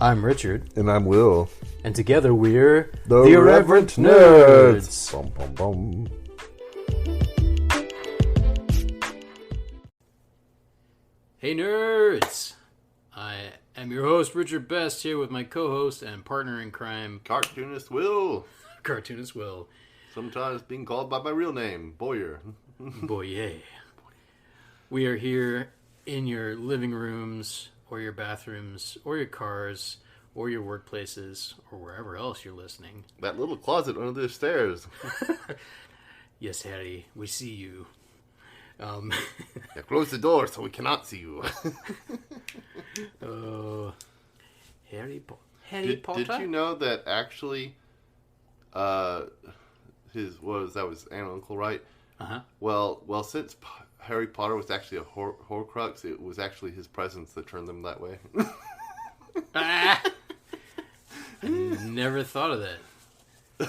I'm Richard. And I'm Will. And together we're the Irreverent Nerds. Bum, bum, bum. Hey nerds! I am your host Richard Best, here with my co-host and partner in crime, Cartoonist Will. Cartoonist Will. Sometimes being called by my real name, Boyer. Boyer. We are here in your living rooms, or your bathrooms, or your cars, or your workplaces, or wherever else you're listening. That little closet under the stairs. Yes, Harry, we see you. Yeah, close the door so we cannot see you. Harry Potter. Did you know that actually, was aunt and uncle, right? Uh-huh. Well, since Harry Potter was actually a Horcrux, it was actually his presence that turned them that way. I never thought of that.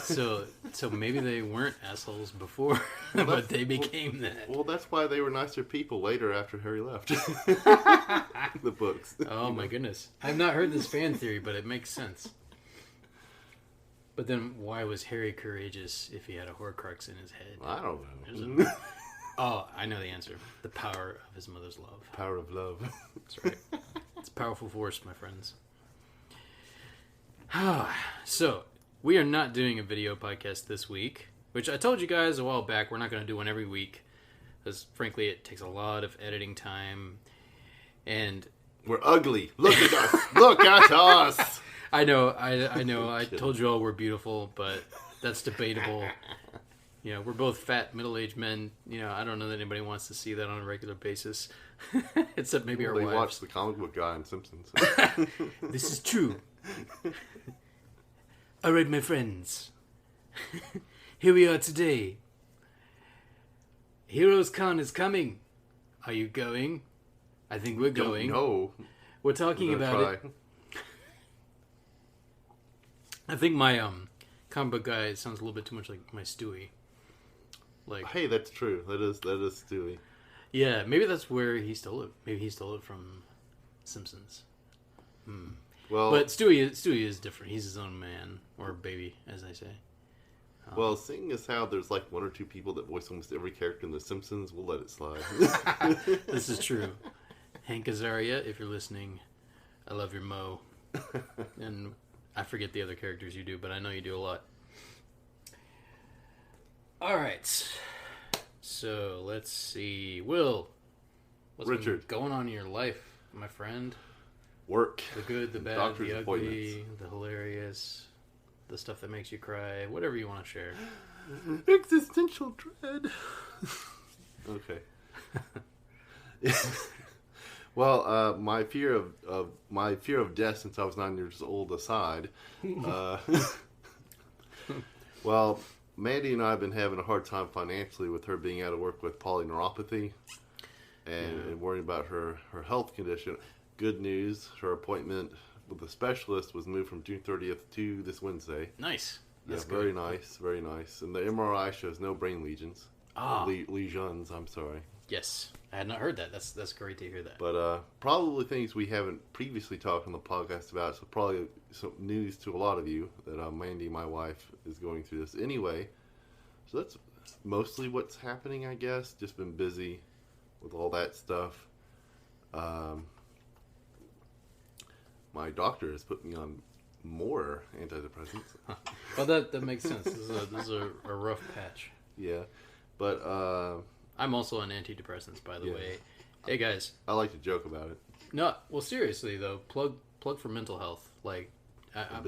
So maybe they weren't assholes before, but they became that. Well, that's why they were nicer people later after Harry left. The books. Oh my goodness. I've not heard this fan theory, but it makes sense. But then why was Harry courageous if he had a Horcrux in his head? I don't know. Oh, I know the answer. The power of his mother's love. Power of love. That's right. It's a powerful force, my friends. So, we are not doing a video podcast this week, which I told you guys a while back we're not going to do one every week, because frankly it takes a lot of editing time, and we're ugly. Look at us. Look at us. I know. I told you all we're beautiful, but that's debatable. You know, we're both fat middle-aged men. You know, I don't know that anybody wants to see that on a regular basis, except maybe our wives. They watch the comic book guy in Simpsons. This is true. All right, my friends. Here we are today. Heroes Con is coming. Are you going? I think we're going. No. We're talking about it. I think my comic book guy sounds a little bit too much like my Stewie. Like, hey, that's true. That is Stewie. Yeah, maybe that's where he stole it. Maybe he stole it from Simpsons. Well, but Stewie is different. He's his own man, or baby, as I say. Well, seeing as how there's like one or two people that voice almost every character in The Simpsons, we'll let it slide. This is true. Hank Azaria, if you're listening, I love your Mo. And I forget the other characters you do, but I know you do a lot. All right. So, let's see. Will, what's Richard, been going on in your life, my friend? Work. The good, the bad, Doctor's the ugly, the hilarious, the stuff that makes you cry, whatever you want to share. Existential dread. Okay. Well, my fear of death since I was 9 years old aside. Well, Mandy and I have been having a hard time financially with her being out of work with polyneuropathy and worrying about her health condition. Good news, her appointment with the specialist was moved from June 30th to this Wednesday. Nice. That's very nice, very nice. And the MRI shows no brain lesions. Lesions, I'm sorry. Yes. I had not heard that. That's great to hear that. But probably things we haven't previously talked on the podcast about, so probably some news to a lot of you that Mandy, my wife, is going through this. Anyway, so that's mostly what's happening, I guess. Just been busy with all that stuff. My doctor has put me on more antidepressants. Well, that makes sense. This is a rough patch. Yeah, but I'm also on antidepressants, by the way. Hey guys, I like to joke about it. No, well, seriously though, plug for mental health. Like, I'm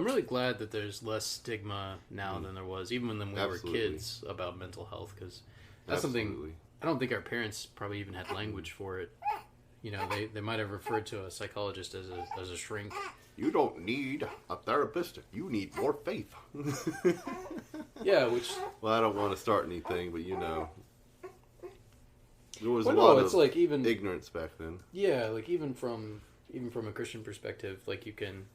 really glad that there's less stigma now than there was, even when we were kids, about mental health, because that's something I don't think our parents probably even had language for it. You know, they might have referred to a psychologist as a shrink. You don't need a therapist. You need more faith. Yeah, which... Well, I don't want to start anything, but you know. There was a lot of like even ignorance back then. Yeah, like even from a Christian perspective, like you can...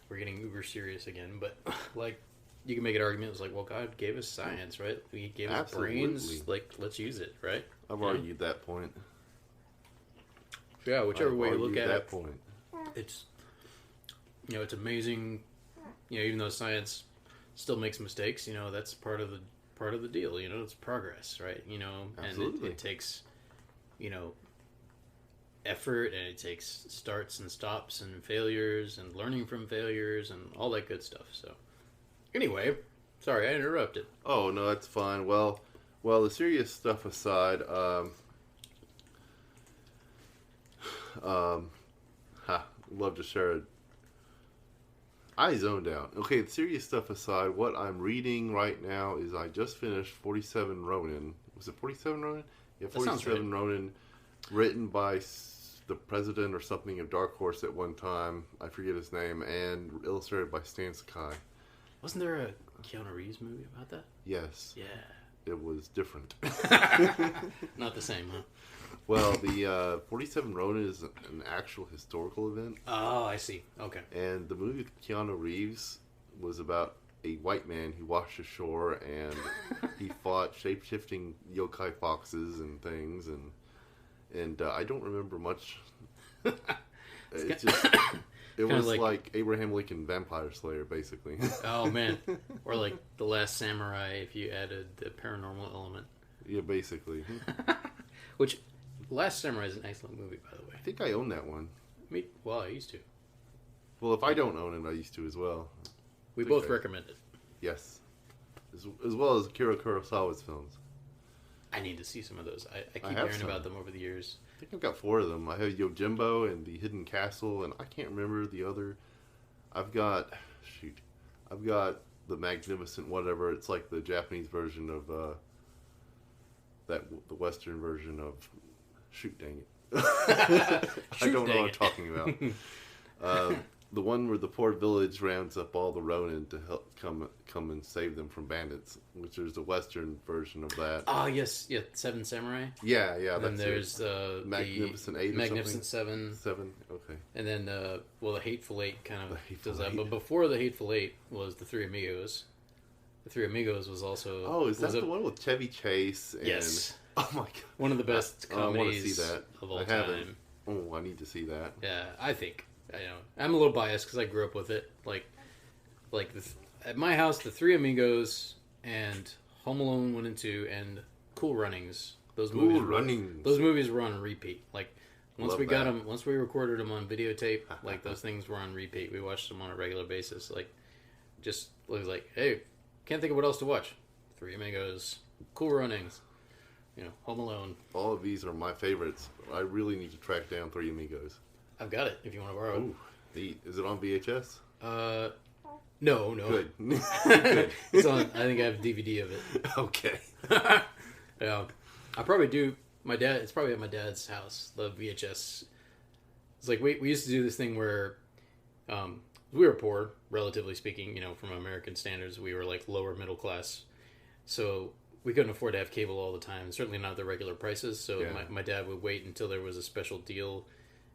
We're getting uber serious again, but like you can make an argument. It's like, well, God gave us science, right? He gave us brains. Like, let's use it, right? I've argued that point. Yeah, whichever way you look at it, point. it's you know, it's amazing. You know, even though science still makes mistakes, you know, that's part of the deal. You know, it's progress, right? You know, Absolutely. and it takes, you know, effort, and it takes starts and stops and failures and learning from failures and all that good stuff. So, anyway, sorry I interrupted. Oh no, that's fine. Well, the serious stuff aside, love to share it. I zoned out. Okay, the serious stuff aside, what I'm reading right now is I just finished 47 Ronin. Was it 47 Ronin? Yeah, 47 Ronin, written by the president or something of Dark Horse at one time. I forget his name, and illustrated by Stan Sakai. Wasn't there a Keanu Reeves movie about that? Yes. Yeah. It was different. Not the same, huh? Well, the 47 Ronin is an actual historical event. Oh, I see. Okay. And the movie with Keanu Reeves was about a white man who washed ashore and he fought shape-shifting yokai foxes and things, and I don't remember much. It's just... It was like Abraham Lincoln Vampire Slayer, basically. Oh, man. Or like The Last Samurai if you added the paranormal element. Yeah, basically. Which, Last Samurai is an excellent movie, by the way. I think I own that one. Well, I used to. Well, if I don't own it, I used to as well. We both recommend it. Yes. As well as Akira Kurosawa's films. I need to see some of those. I keep hearing about them over the years. I think I've got 4 of them. I have Yojimbo and The Hidden Castle, and I can't remember the other. I've got The Magnificent whatever. It's like the Japanese version of the Western version of shoot dang it. I don't know what I'm talking about. The one where the poor village rounds up all the Ronin to help come and save them from bandits, which is the Western version of that. Oh yes, yeah, Seven Samurai. Yeah, And then there's Magnificent Eight, Magnificent Seven. Okay. And then the Hateful Eight kind of does that. But before the Hateful Eight was the Three Amigos. The Three Amigos was also. Oh, is that the one with Chevy Chase? And, yes. Oh my god. One of the best comedies I want to see that. Of all time. Oh, I need to see that. Yeah, I think. I'm a little biased because I grew up with it. At my house, the Three Amigos and Home Alone 1 and 2 and Cool Runnings. Those movies were on repeat. Like once we recorded them on videotape, like those things were on repeat. We watched them on a regular basis. Like just was like, hey, can't think of what else to watch. Three Amigos, Cool Runnings, Home Alone. All of these are my favorites. I really need to track down Three Amigos. I've got it if you want to borrow it. Ooh, neat. Is it on VHS? No. Good. Good. It's on. I think I have DVD of it. Okay. Yeah, I probably do. It's probably at my dad's house. The VHS. It's like we used to do this thing where, we were poor, relatively speaking. From American standards, we were like lower middle class, so we couldn't afford to have cable all the time. Certainly not the regular prices. So yeah. my dad would wait until there was a special deal.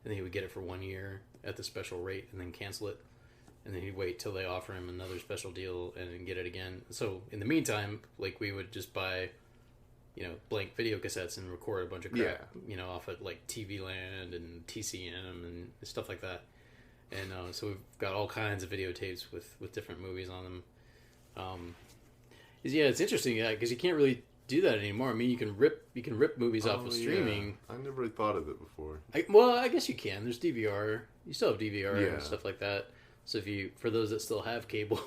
And then he would get it for 1 year at the special rate and then cancel it. And then he'd wait till they offer him another special deal and then get it again. So in the meantime, like we would just buy, blank video cassettes and record a bunch of crap, off at like TV Land and TCM and stuff like that. And so we've got all kinds of videotapes with different movies on them. It's interesting, because you can't really do that anymore. I mean, you can rip movies off of streaming. Yeah. I never really thought of it before. I guess you can. There's DVR. You still have DVR and stuff like that. So for those that still have cable,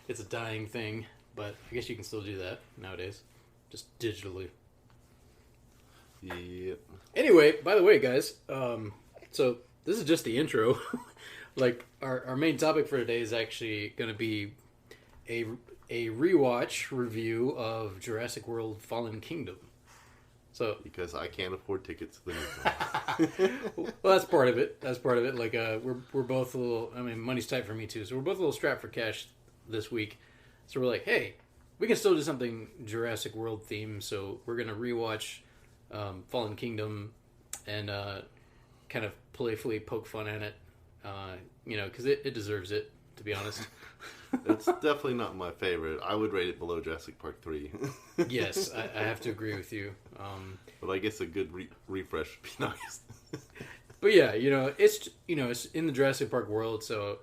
it's a dying thing. But I guess you can still do that nowadays, just digitally. Yep. Anyway, by the way, guys, so this is just the intro. Like our main topic for today is actually going to be a rewatch review of Jurassic World: Fallen Kingdom. So because I can't afford tickets to the next one. Well, that's part of it. Like we're both a little. I mean, money's tight for me too, so we're both a little strapped for cash this week. So we're like, hey, we can still do something Jurassic World themed. So we're gonna rewatch Fallen Kingdom and kind of playfully poke fun at it. Because it deserves it, to be honest. It's definitely not my favorite. I would rate it below Jurassic Park 3. Yes, I have to agree with you. But I guess a good refresh would be nice. But yeah, it's in the Jurassic Park world, so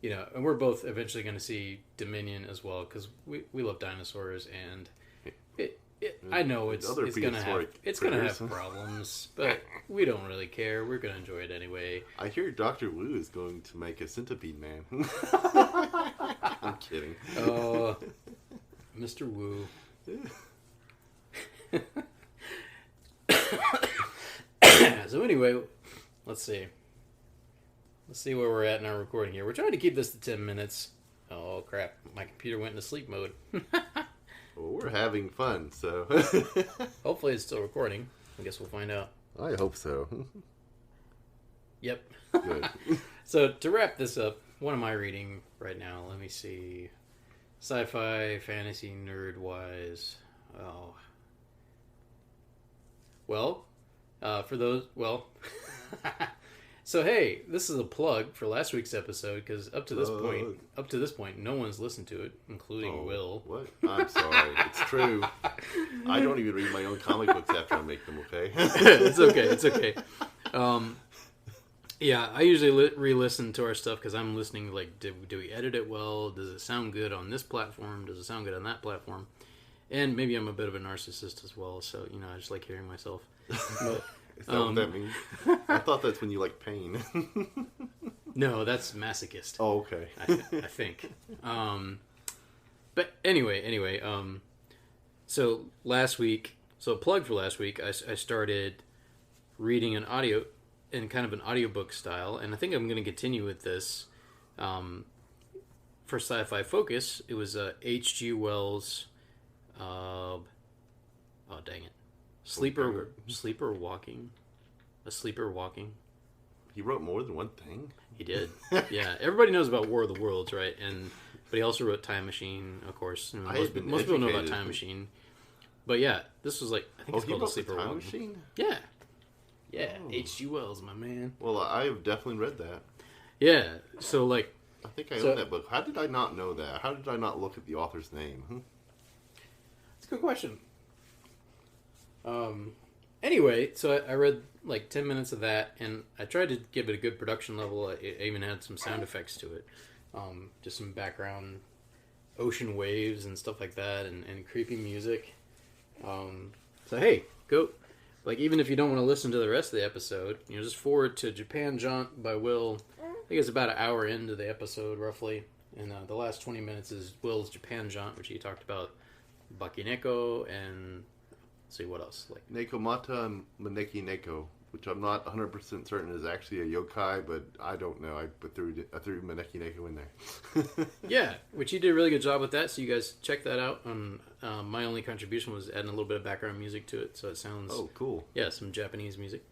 and we're both eventually going to see Dominion as well because we love dinosaurs, and I know it's gonna have problems, but we don't really care. We're gonna enjoy it anyway. I hear Dr. Wu is going to make a centipede man. I'm kidding. Oh, Mr. Wu. So anyway, let's see where we're at in our recording here. We're trying to keep this to 10 minutes. Oh crap! My computer went into sleep mode. Well, we're having fun, so... Hopefully it's still recording. I guess we'll find out. I hope so. Yep. Good. So, to wrap this up, what am I reading right now? Let me see. Sci-fi, fantasy, nerd-wise. Oh. Well, for those... Well... So hey, this is a plug for last week's episode because up to this point, no one's listened to it, including Will. What? I'm sorry. It's true. I don't even read my own comic books after I make them. Okay. It's okay. Yeah, I usually re-listen to our stuff because I'm listening. Like, do we edit it well? Does it sound good on this platform? Does it sound good on that platform? And maybe I'm a bit of a narcissist as well, so I just like hearing myself. But, is that what that means? I thought that's when you like pain. No, that's masochist. Oh, okay. I think. But anyway. So last week, a plug for last week, I started reading an audio in kind of an audiobook style, and I think I'm going to continue with this. For Sci-Fi Focus, it was H.G. Wells. Oh dang it. Sleeper Walking. A Sleeper Walking. He wrote more than one thing? He did. Yeah. Everybody knows about War of the Worlds, right? But he also wrote Time Machine, of course. Most people know about Time Machine. But yeah, this was like, I think it's called A Sleeper Walking. Time Machine? Yeah. Yeah. H.G. Wells, my man. Well, I have definitely read that. Yeah. So like... I think I own that book. How did I not know that? How did I not look at the author's name? It's a good question. Anyway, so I read like 10 minutes of that, and I tried to give it a good production level. I even had some sound effects to it. Just some background ocean waves and stuff like that, and creepy music. So hey, go, like, even if you don't want to listen to the rest of the episode, just forward to Japan Jaunt by Will. I think it's about an hour into the episode, roughly. And the last 20 minutes is Will's Japan Jaunt, which he talked about Bakineko and... Let's see what else. Like Nekomata and Maneki Neko, which I'm not 100% certain is actually a yokai, but I don't know. I threw Maneki Neko in there. Yeah, which he did a really good job with that. So you guys check that out. My only contribution was adding a little bit of background music to it, so it sounds cool. Yeah, some Japanese music,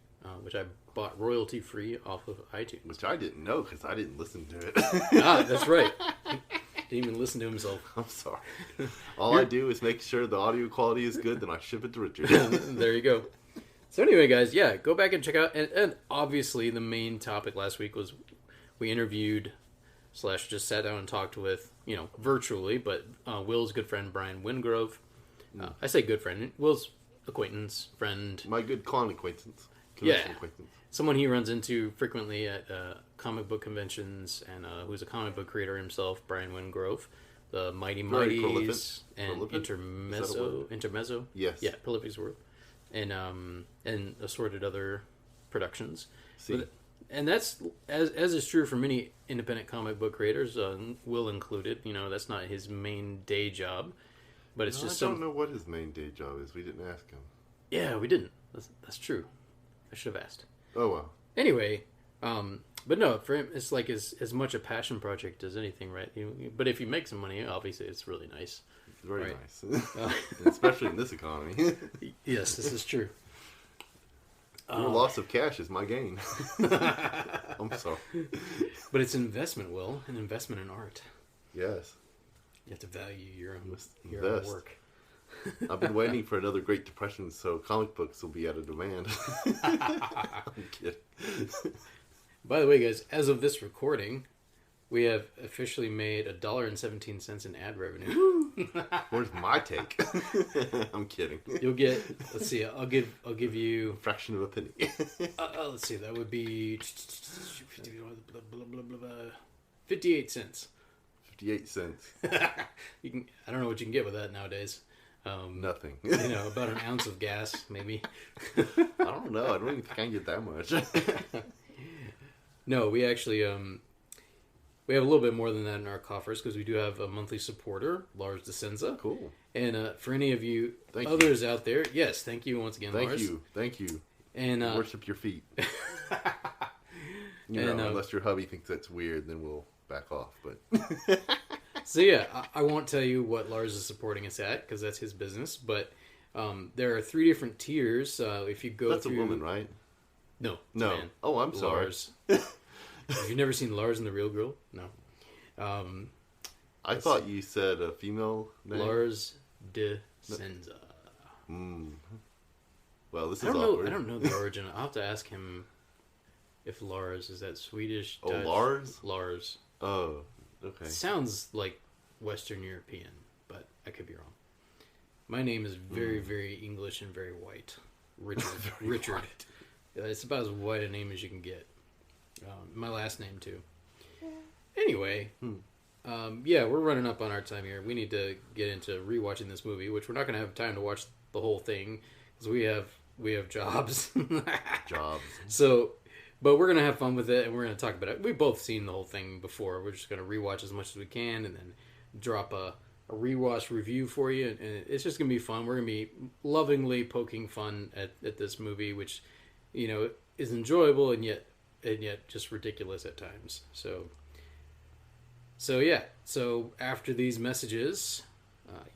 which I bought royalty free off of iTunes. Which I didn't know because I didn't listen to it. That's right. Didn't even listen to himself. I'm sorry. All I do is make sure the audio quality is good, then I ship it to Richard. There you go. So anyway, guys, yeah, go back and check out. And obviously, the main topic last week was we interviewed / just sat down and talked with, virtually, but Will's good friend Brian Wingrove. I say good friend. Will's acquaintance, friend. My good con acquaintance. Acquaintance. Someone he runs into frequently at comic book conventions, and who's a comic book creator himself, Brian Wingrove, the Mighty Mighties and Intermezzo. Yes. Yeah, Prolific's word. And assorted other productions. And that's, as is true for many independent comic book creators, Will included. That's not his main day job. But it's just I don't know what his main day job is. We didn't ask him. Yeah, we didn't. That's true. I should have asked. Oh, well. Anyway, but no, for him, it's like as much a passion project as anything, right? But if you make some money, obviously it's really nice. It's very nice. Especially in this economy. Yes, this is true. Your loss of cash is my gain. I'm sorry. But it's investment, Will. An investment in art. Yes. You have to value your own work. I've been waiting for another Great Depression, so comic books will be out of demand. I'm kidding. By the way, guys, as of this recording, we have officially made $1.17 in ad revenue. Where's my take? I'm kidding. You'll get. Let's see. I'll give you a fraction of a penny. Let's see. That would be 58 cents. 58 cents. You can. I don't know what you can get with that nowadays. Nothing. About an ounce of gas, maybe. I don't know. I don't even think I can get that much. No, we actually we have a little bit more than that in our coffers because we do have a monthly supporter, Lars DeSenza. Cool. And for any of you others out there, yes, thank you once again, Lars. Thank you. And worship your feet. Unless your hubby thinks that's weird, then we'll back off. But so yeah, I won't tell you what Lars is supporting us at because that's his business. But there are 3 different tiers. If you go, that's a woman, right? No. Man. Oh, I'm sorry. Lars. Have you never seen Lars and the Real Girl? No. I thought you said a female name. Lars DeSenza. Well, this is awkward. I don't know the origin. I'll have to ask him if Lars is that Swedish. Oh, Dutch? Lars? Lars. Oh, okay. Sounds like Western European, but I could be wrong. My name is very, very English and very white. Richard. White. It's about as white a name as you can get. My last name, too. Anyway, we're running up on our time here. We need to get into rewatching this movie, which we're not going to have time to watch the whole thing because we have jobs. So, but we're going to have fun with it, and we're going to talk about it. We've both seen the whole thing before. We're just going to rewatch as much as we can and then drop a rewatch review for you. And it's just going to be fun. We're going to be lovingly poking fun at this movie, which, is enjoyable and yet just ridiculous at times. So after these messages,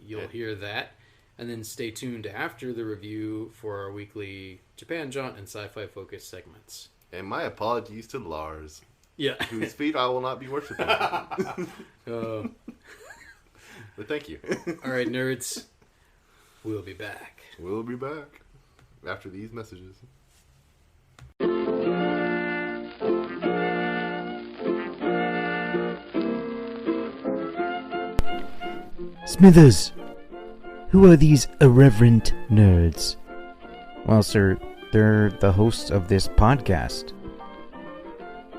you'll hear that, and then stay tuned after the review for our weekly Japan Jaunt and Sci-Fi Focus segments. And my apologies to Lars. Yeah. Whose feet I will not be worshiping. But thank you. All right, nerds. We'll be back. We'll be back after these messages. Smithers, who are these irreverent nerds? Well, sir, they're the hosts of this podcast.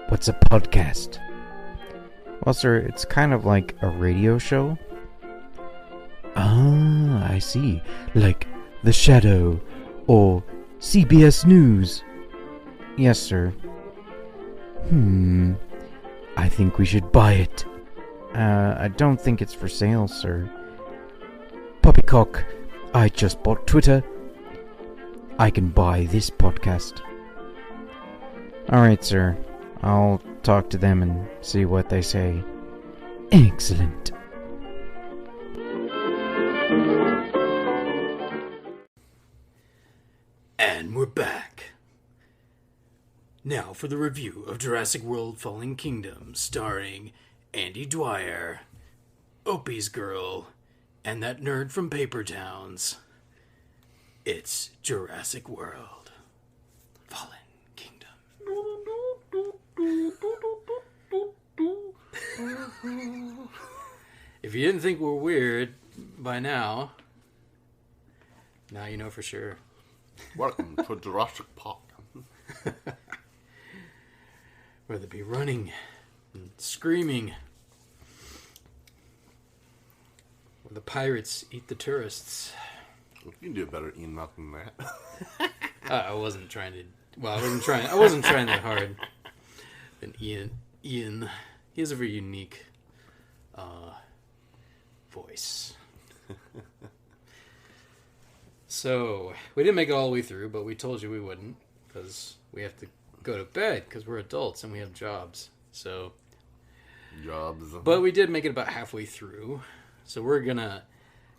What's a podcast? Well, sir, it's kind of like a radio show. Ah, I see. Like The Shadow or CBS News. Yes, sir. I think we should buy it. I don't think it's for sale, sir. Poppycock, I just bought Twitter. I can buy this podcast. Alright, sir. I'll talk to them and see what they say. Excellent. And we're back. Now for the review of Jurassic World Fallen Kingdom, starring Andy Dwyer, Opie's Girl, and that nerd from Paper Towns. It's Jurassic World Fallen Kingdom. If you didn't think we're weird by now you know for sure. Welcome to Jurassic Park. Where they be running and screaming. Where the pirates eat the tourists. You can do a better Ian Malcolm than that. I wasn't trying to. Well, I wasn't trying that hard. And Ian, he has a very unique voice. So we didn't make it all the way through, but we told you we wouldn't because we have to go to bed because we're adults and we have jobs. So jobs. But we did make it about halfway through. So we're gonna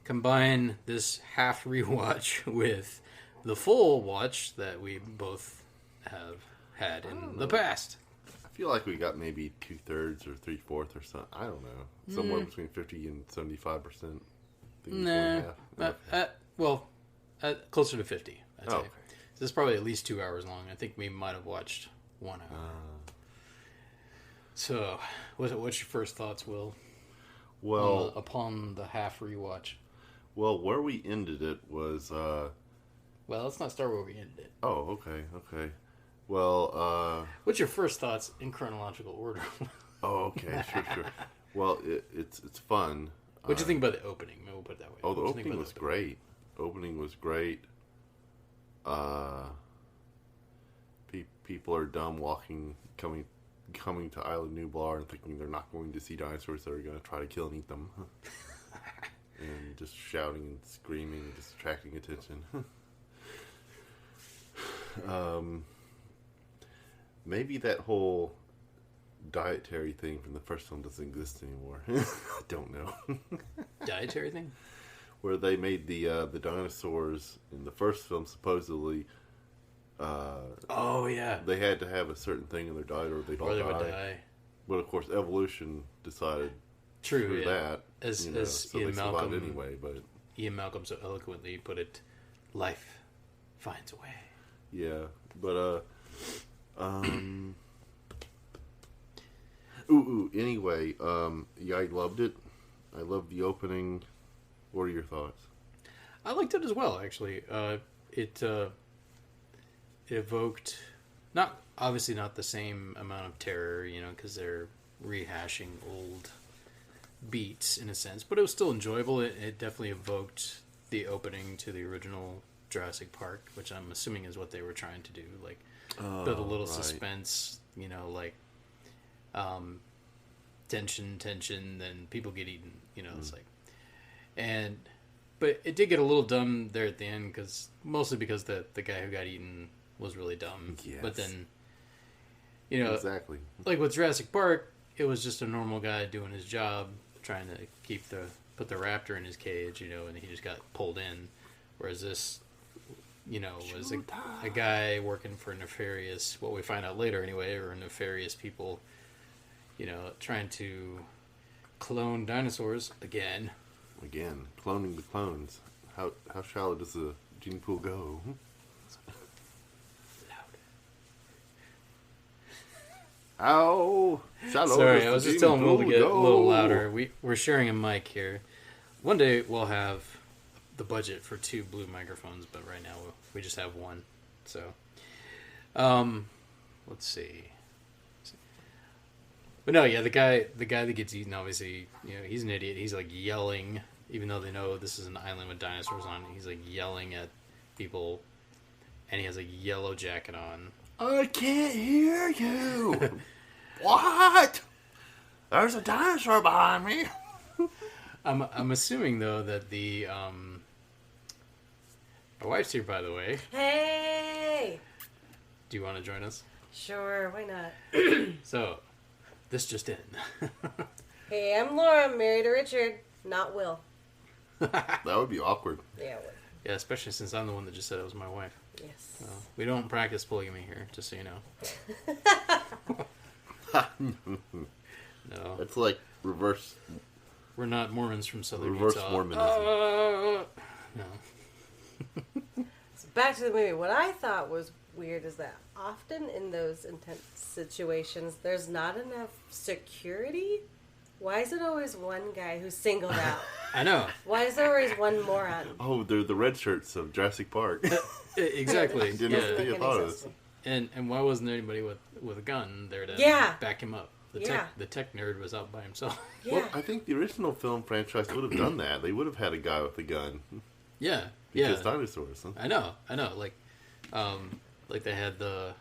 combine this half rewatch with the full watch that we both have had in the past. I feel like we got maybe 2/3 or 3/4 or something. I don't know. Somewhere between 50 and 75%. Closer to 50. I'd say. Okay. So this is probably at least 2 hours long. I think we might have watched 1 hour. So, what's your first thoughts, Will? Well, upon the half rewatch. Well, where we ended it was. Well, let's not start where we ended it. Oh, okay. Well, what's your first thoughts in chronological order? Oh, okay, sure. Well, it's fun. What'd you think about the opening? Maybe we'll put it that way. Oh, the opening was great. Opening was great. People are dumb coming to Island Nublar and thinking they're not going to see dinosaurs that are going to try to kill and eat them. And just shouting and screaming and just attracting attention. Maybe that whole dietary thing from the first film doesn't exist anymore. I don't know. Dietary thing? Where they made the dinosaurs in the first film supposedly. Oh yeah. They had to have a certain thing in their diet, or they'd all would die. But of course, evolution decided. True. That as so Ian they Malcolm survived anyway. But Ian Malcolm so eloquently put it, life finds a way. Yeah, but Anyway, yeah, I loved it. I loved the opening. What are your thoughts? I liked it as well, actually. It evoked, obviously not the same amount of terror, because they're rehashing old beats in a sense, but it was still enjoyable. It definitely evoked the opening to the original Jurassic Park, which I'm assuming is what they were trying to do, build a little suspense, tension, then people get eaten, it's like, but it did get a little dumb there at the end, mostly because the guy who got eaten was really dumb. Yes. But then, exactly, like with Jurassic Park, it was just a normal guy doing his job, trying to put the raptor in his cage, and he just got pulled in. Whereas this, was a guy working for nefarious, what we find out later anyway, or nefarious people, trying to clone dinosaurs again. Again, cloning the clones. How shallow does the gene pool go? How shallow? Sorry, I was just telling Will to get a little louder. We're sharing a mic here. One day we'll have the budget for 2 blue microphones, but right now we just have one. So, let's see. But no, yeah, the guy that gets eaten, obviously, he's an idiot. He's like yelling, even though they know this is an island with dinosaurs on it. He's like yelling at people, and he has a yellow jacket on. I can't hear you. What? There's a dinosaur behind me. I'm assuming though that the my wife's here, by the way. Hey. Do you want to join us? Sure, why not? So, this just in. Hey, I'm Laura. I'm married to Richard, not Will. That would be awkward. Yeah, it would. Yeah, especially since I'm the one that just said it was my wife. Yes. So, we don't practice polygamy here, just so you know. No. It's like reverse. We're not Mormons from Southern Reverse Utah. Mormonism. No. So back to the movie. What I thought was weird is that often in those intense situations, there's not enough security. Why is it always one guy who's singled out? I know. Why is there always one moron? Oh, they're the red shirts of Jurassic Park. Exactly. Didn't think about it. And why wasn't there anybody with a gun there to back him up? The tech nerd was out by himself. Yeah. Well, I think the original film franchise would have done that. They would have had a guy with a gun. Yeah. Because dinosaurs. Huh? I know. Like they had the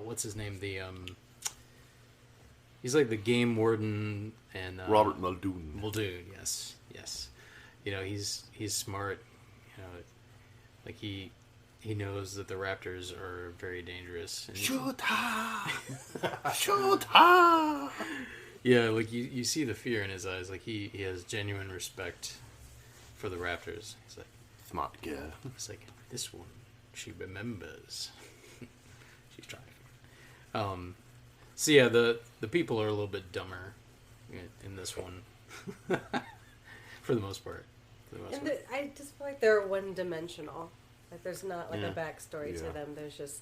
what's his name? He's like the game warden and Robert Muldoon. Muldoon, yes. He's smart. Like he knows that the raptors are very dangerous. Shoot her! Shoot her! Yeah, like you see the fear in his eyes. Like he has genuine respect for the raptors. He's like, smart girl. It's like, this one, she remembers. She's trying. So yeah, the people are a little bit dumber in this one, for the most part. I just feel like they're one-dimensional. Like there's not like a backstory to them. There's just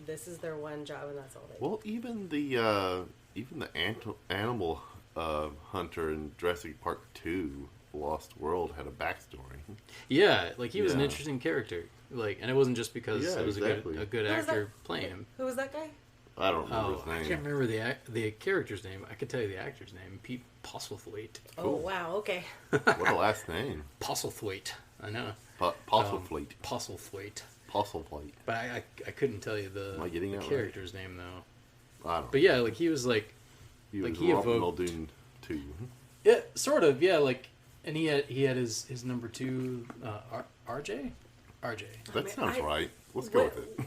this is their one job and that's all they do. Well, even the animal Hunter in Jurassic Park 2, Lost World, had a backstory. Yeah, like he was an interesting character. Like, and it wasn't just because it was exactly. a good actor playing him. Who was that guy? I don't remember his name. I can't remember the character's name. I could tell you the actor's name. Pete Postlethwaite. Cool. Oh, wow, okay. What a last name. Postlethwaite. I know. Postlethwaite. Postlethwaite. Postlethwaite. But I couldn't tell you the character's name, though. I don't know. But yeah, like he was like... He like was he evoked... Muldoon too. Yeah, sort of, yeah, like... And he had his number 2, RJ? RJ. That sounds right. Let's go with it.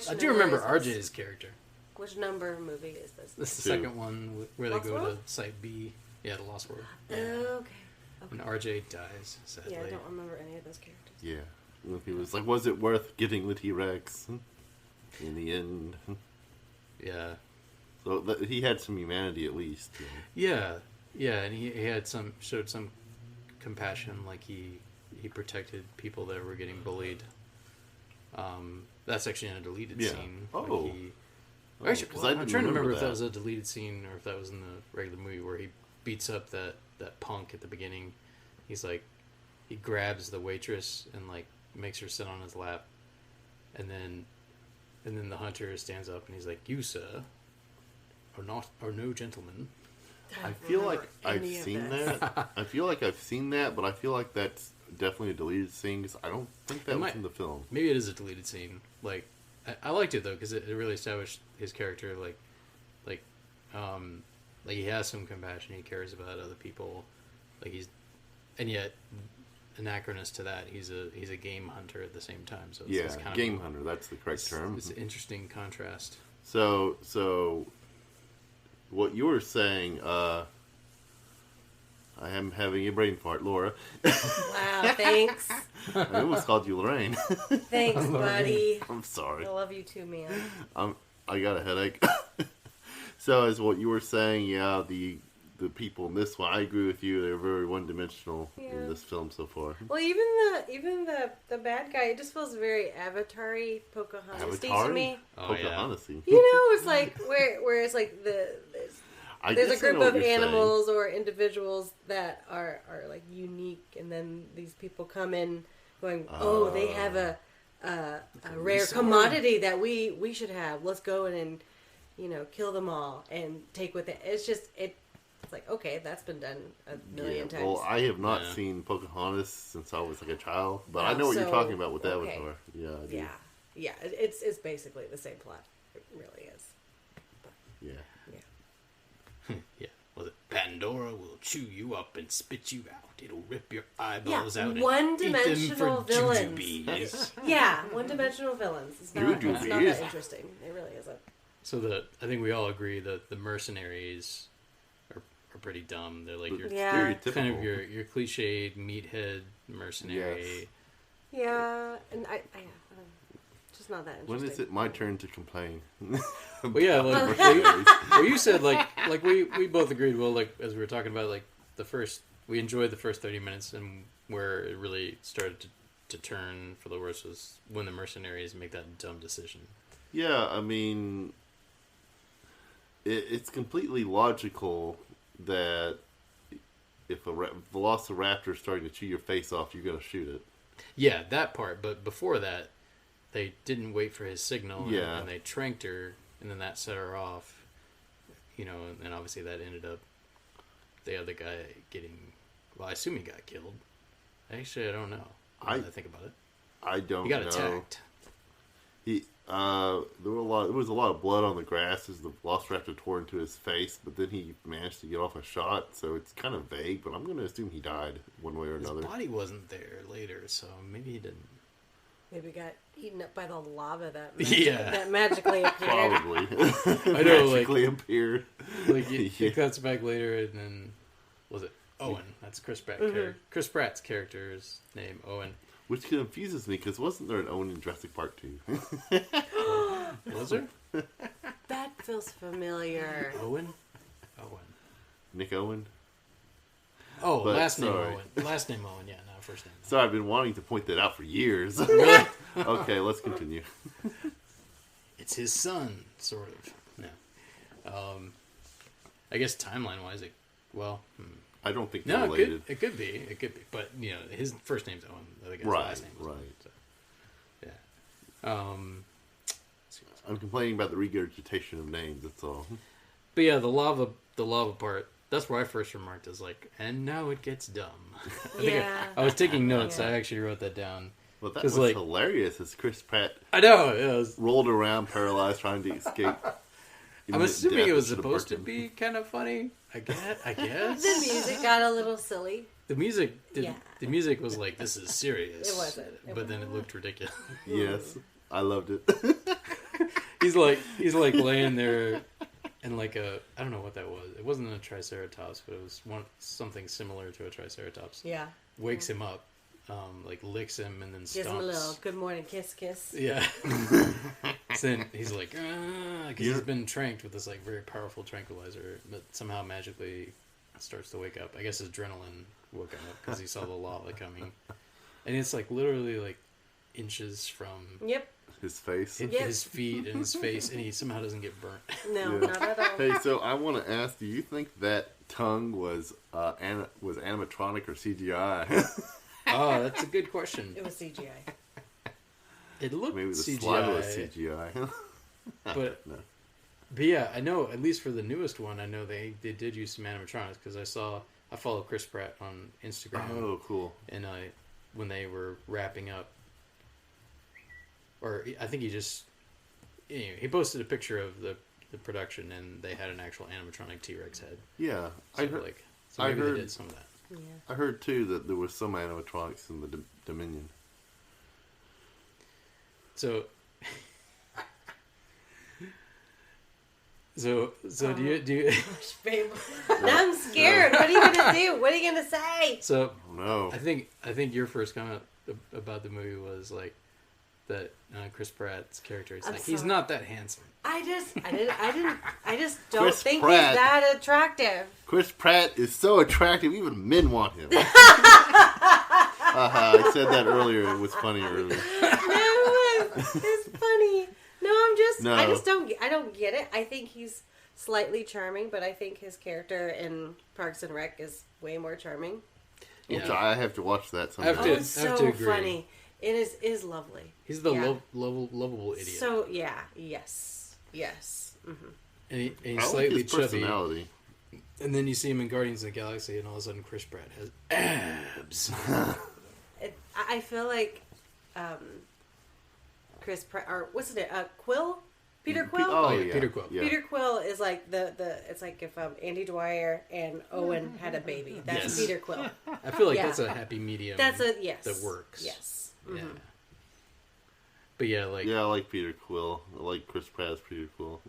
I do remember RJ's character. Which number movie is this? This is the second one where Lost they go World? to Site B. Yeah, the Lost World. Yeah. Okay. And RJ dies, sadly. Yeah, I don't remember any of those characters. Yeah. He was like, was it worth getting the T-Rex? In the end. Yeah. So he had some humanity at least. Yeah. Yeah, and he had showed some compassion, like he protected people that were getting bullied. That's actually in a deleted scene. Oh. Actually, I'm trying to remember if that was a deleted scene or if that was in the regular movie where he beats up that punk at the beginning. He's like, he grabs the waitress and like makes her sit on his lap, and then the hunter stands up and he's like, "You, sir, are no gentleman." I feel like I've seen that. I feel like I've seen that, but I feel like that's definitely a deleted scene because I don't think that was in the film. Maybe it is a deleted scene. Like, I liked it though because it really established his character. Like he has some compassion. He cares about other people. Like and yet, anachronous to that, he's a game hunter at the same time. So it's kind game hunter. That's the correct term. It's an interesting contrast. So. What you were saying, I am having a brain fart, Laura. Wow, thanks. I almost called you Lorraine. Thanks, buddy. I'm sorry. I love you too, man. I got a headache. So, as what you were saying, yeah, the people in this one, I agree with you. They're very one-dimensional in this film so far. Well, even the bad guy, it just feels very Avatar-y, Pocahontas-y to me. Oh, Pocahontas-y. You know, it's like where it's like there's a group of animals or individuals that are like unique, and then these people come in going, oh, they have a rare commodity that we should have. Let's go in and kill them all and take with it. It's just it's like, okay, that's been done a million times. Well, I have not seen Pocahontas since I was like a child, but I know what you're talking about with Avatar. Yeah, I do. Yeah. It's basically the same plot. It really is. But, yeah. Was it Pandora will chew you up and spit you out? It'll rip your eyeballs out. One-dimensional villains. Jujubes. Yeah, one-dimensional villains. It's not that interesting. It really isn't. So I think we all agree that the mercenaries are pretty dumb. They're like your kind of your cliched meathead mercenary. Yes. Yeah, and I just not that interesting. When is it my turn to complain? Well, yeah, well, you said like we both agreed. Well, like as we were talking about, like we enjoyed the first 30 minutes, and where it really started to turn for the worse was when the mercenaries make that dumb decision. Yeah, I mean, it's completely logical that if a velociraptor is starting to chew your face off, you're going to shoot it. Yeah, that part. But before that, they didn't wait for his signal, and they tranked her, and then that set her off. And obviously that ended up the other guy getting... Well, I assume he got killed. Actually, I don't know. I think about it. I don't know. He got attacked. There was a lot of blood on the grass as the velociraptor tore into his face, but then he managed to get off a shot, so it's kind of vague, but I'm going to assume he died one way or another. His body wasn't there later, so maybe he didn't. Maybe got eaten up by the lava that magically appeared. Probably. I know, magically appeared. Like, it cuts back later, and then, was it Owen? That's Chris Pratt. Chris Pratt's character's name, Owen. Which confuses me, because wasn't there an Owen in Jurassic Park 2? Was there? That feels familiar. Owen? Nick Owen? Oh, last name Owen. Last name Owen, yeah, not first name. Sorry, I've been wanting to point that out for years. Really? Okay, let's continue. It's his son, sort of. No. I guess timeline-wise, it Well, I don't think they're related. It could be, but his first name's Owen. The guy's last name. Right. So, yeah. I'm complaining about the regurgitation of names. That's all. But yeah, the lava part. That's where I first remarked as like, and now it gets dumb. I was taking notes. I actually wrote that down. Well, that was hilarious as Chris Pratt. I know. It was rolled around, paralyzed, trying to escape. I'm assuming it was supposed to be kind of funny. I guess. The music got a little silly. The music was like, this is serious. It wasn't. But then it looked ridiculous. Yes, I loved it. He's like laying there, and like I don't know what that was. It wasn't a triceratops, but it was something similar to a triceratops. Yeah. Wakes him up, like licks him, and then stomps. Gives him a little good morning kiss. Yeah. So then he's like, because he's been tranked with this like very powerful tranquilizer, but somehow magically starts to wake up. I guess his adrenaline woke him up because he saw the lava coming, and it's like literally like inches from his face, his feet, and his face, and he somehow doesn't get burnt. No, not at all. Hey, so I want to ask: do you think that tongue was animatronic or CGI? Oh, that's a good question. It was CGI. It looked maybe the CGI, slide was CGI. But yeah, I know at least for the newest one, I know they did use some animatronics because I follow Chris Pratt on Instagram. Oh, cool! And when they were wrapping up, or I think he posted a picture of the production, and they had an actual animatronic T-Rex head. Yeah, so I heard they did some of that. Yeah. I heard too that there was some animatronics in the Dominion. So do you? Gosh, babe. Now I'm scared. What are you gonna do? What are you gonna say? So no. I think your first comment about the movie was like that Chris Pratt's character. It's like he's not that handsome. I just don't think he's that attractive. Chris Pratt is so attractive, even men want him. I said that earlier. It was funny earlier. No, it's funny. No, I don't get it. I think he's slightly charming, but I think his character in Parks and Rec is way more charming. Yeah. Which I have to watch that sometime. It's so funny. It is lovely. He's the lovable idiot. So yes. Mm-hmm. And he's slightly chubby. Personality. And then you see him in Guardians of the Galaxy, and all of a sudden Chris Pratt has abs. I feel like Chris Pratt, or what's his name? Quill? Peter Quill? Peter Quill. Yeah. Peter Quill is like it's like if Andy Dwyer and Owen had a baby. That's Peter Quill. I feel like that's a happy medium. That works. Yes. Mm-hmm. Yeah. But yeah, I like Peter Quill. I like Chris Pratt as Peter Quill.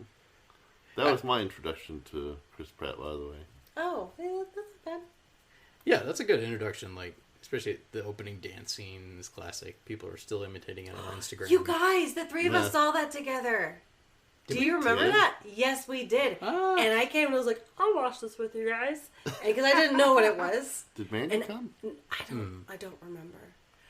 That was my introduction to Chris Pratt, by the way. Oh, that's not bad. Yeah, that's a good introduction. Like, especially the opening dance scene is classic. People are still imitating it on Instagram. You guys, the three of us saw that together. Do you remember that? Yes, we did. Ah. And I came and was like, I'll watch this with you guys. Because I didn't know what it was. Did Mandy come? I don't remember.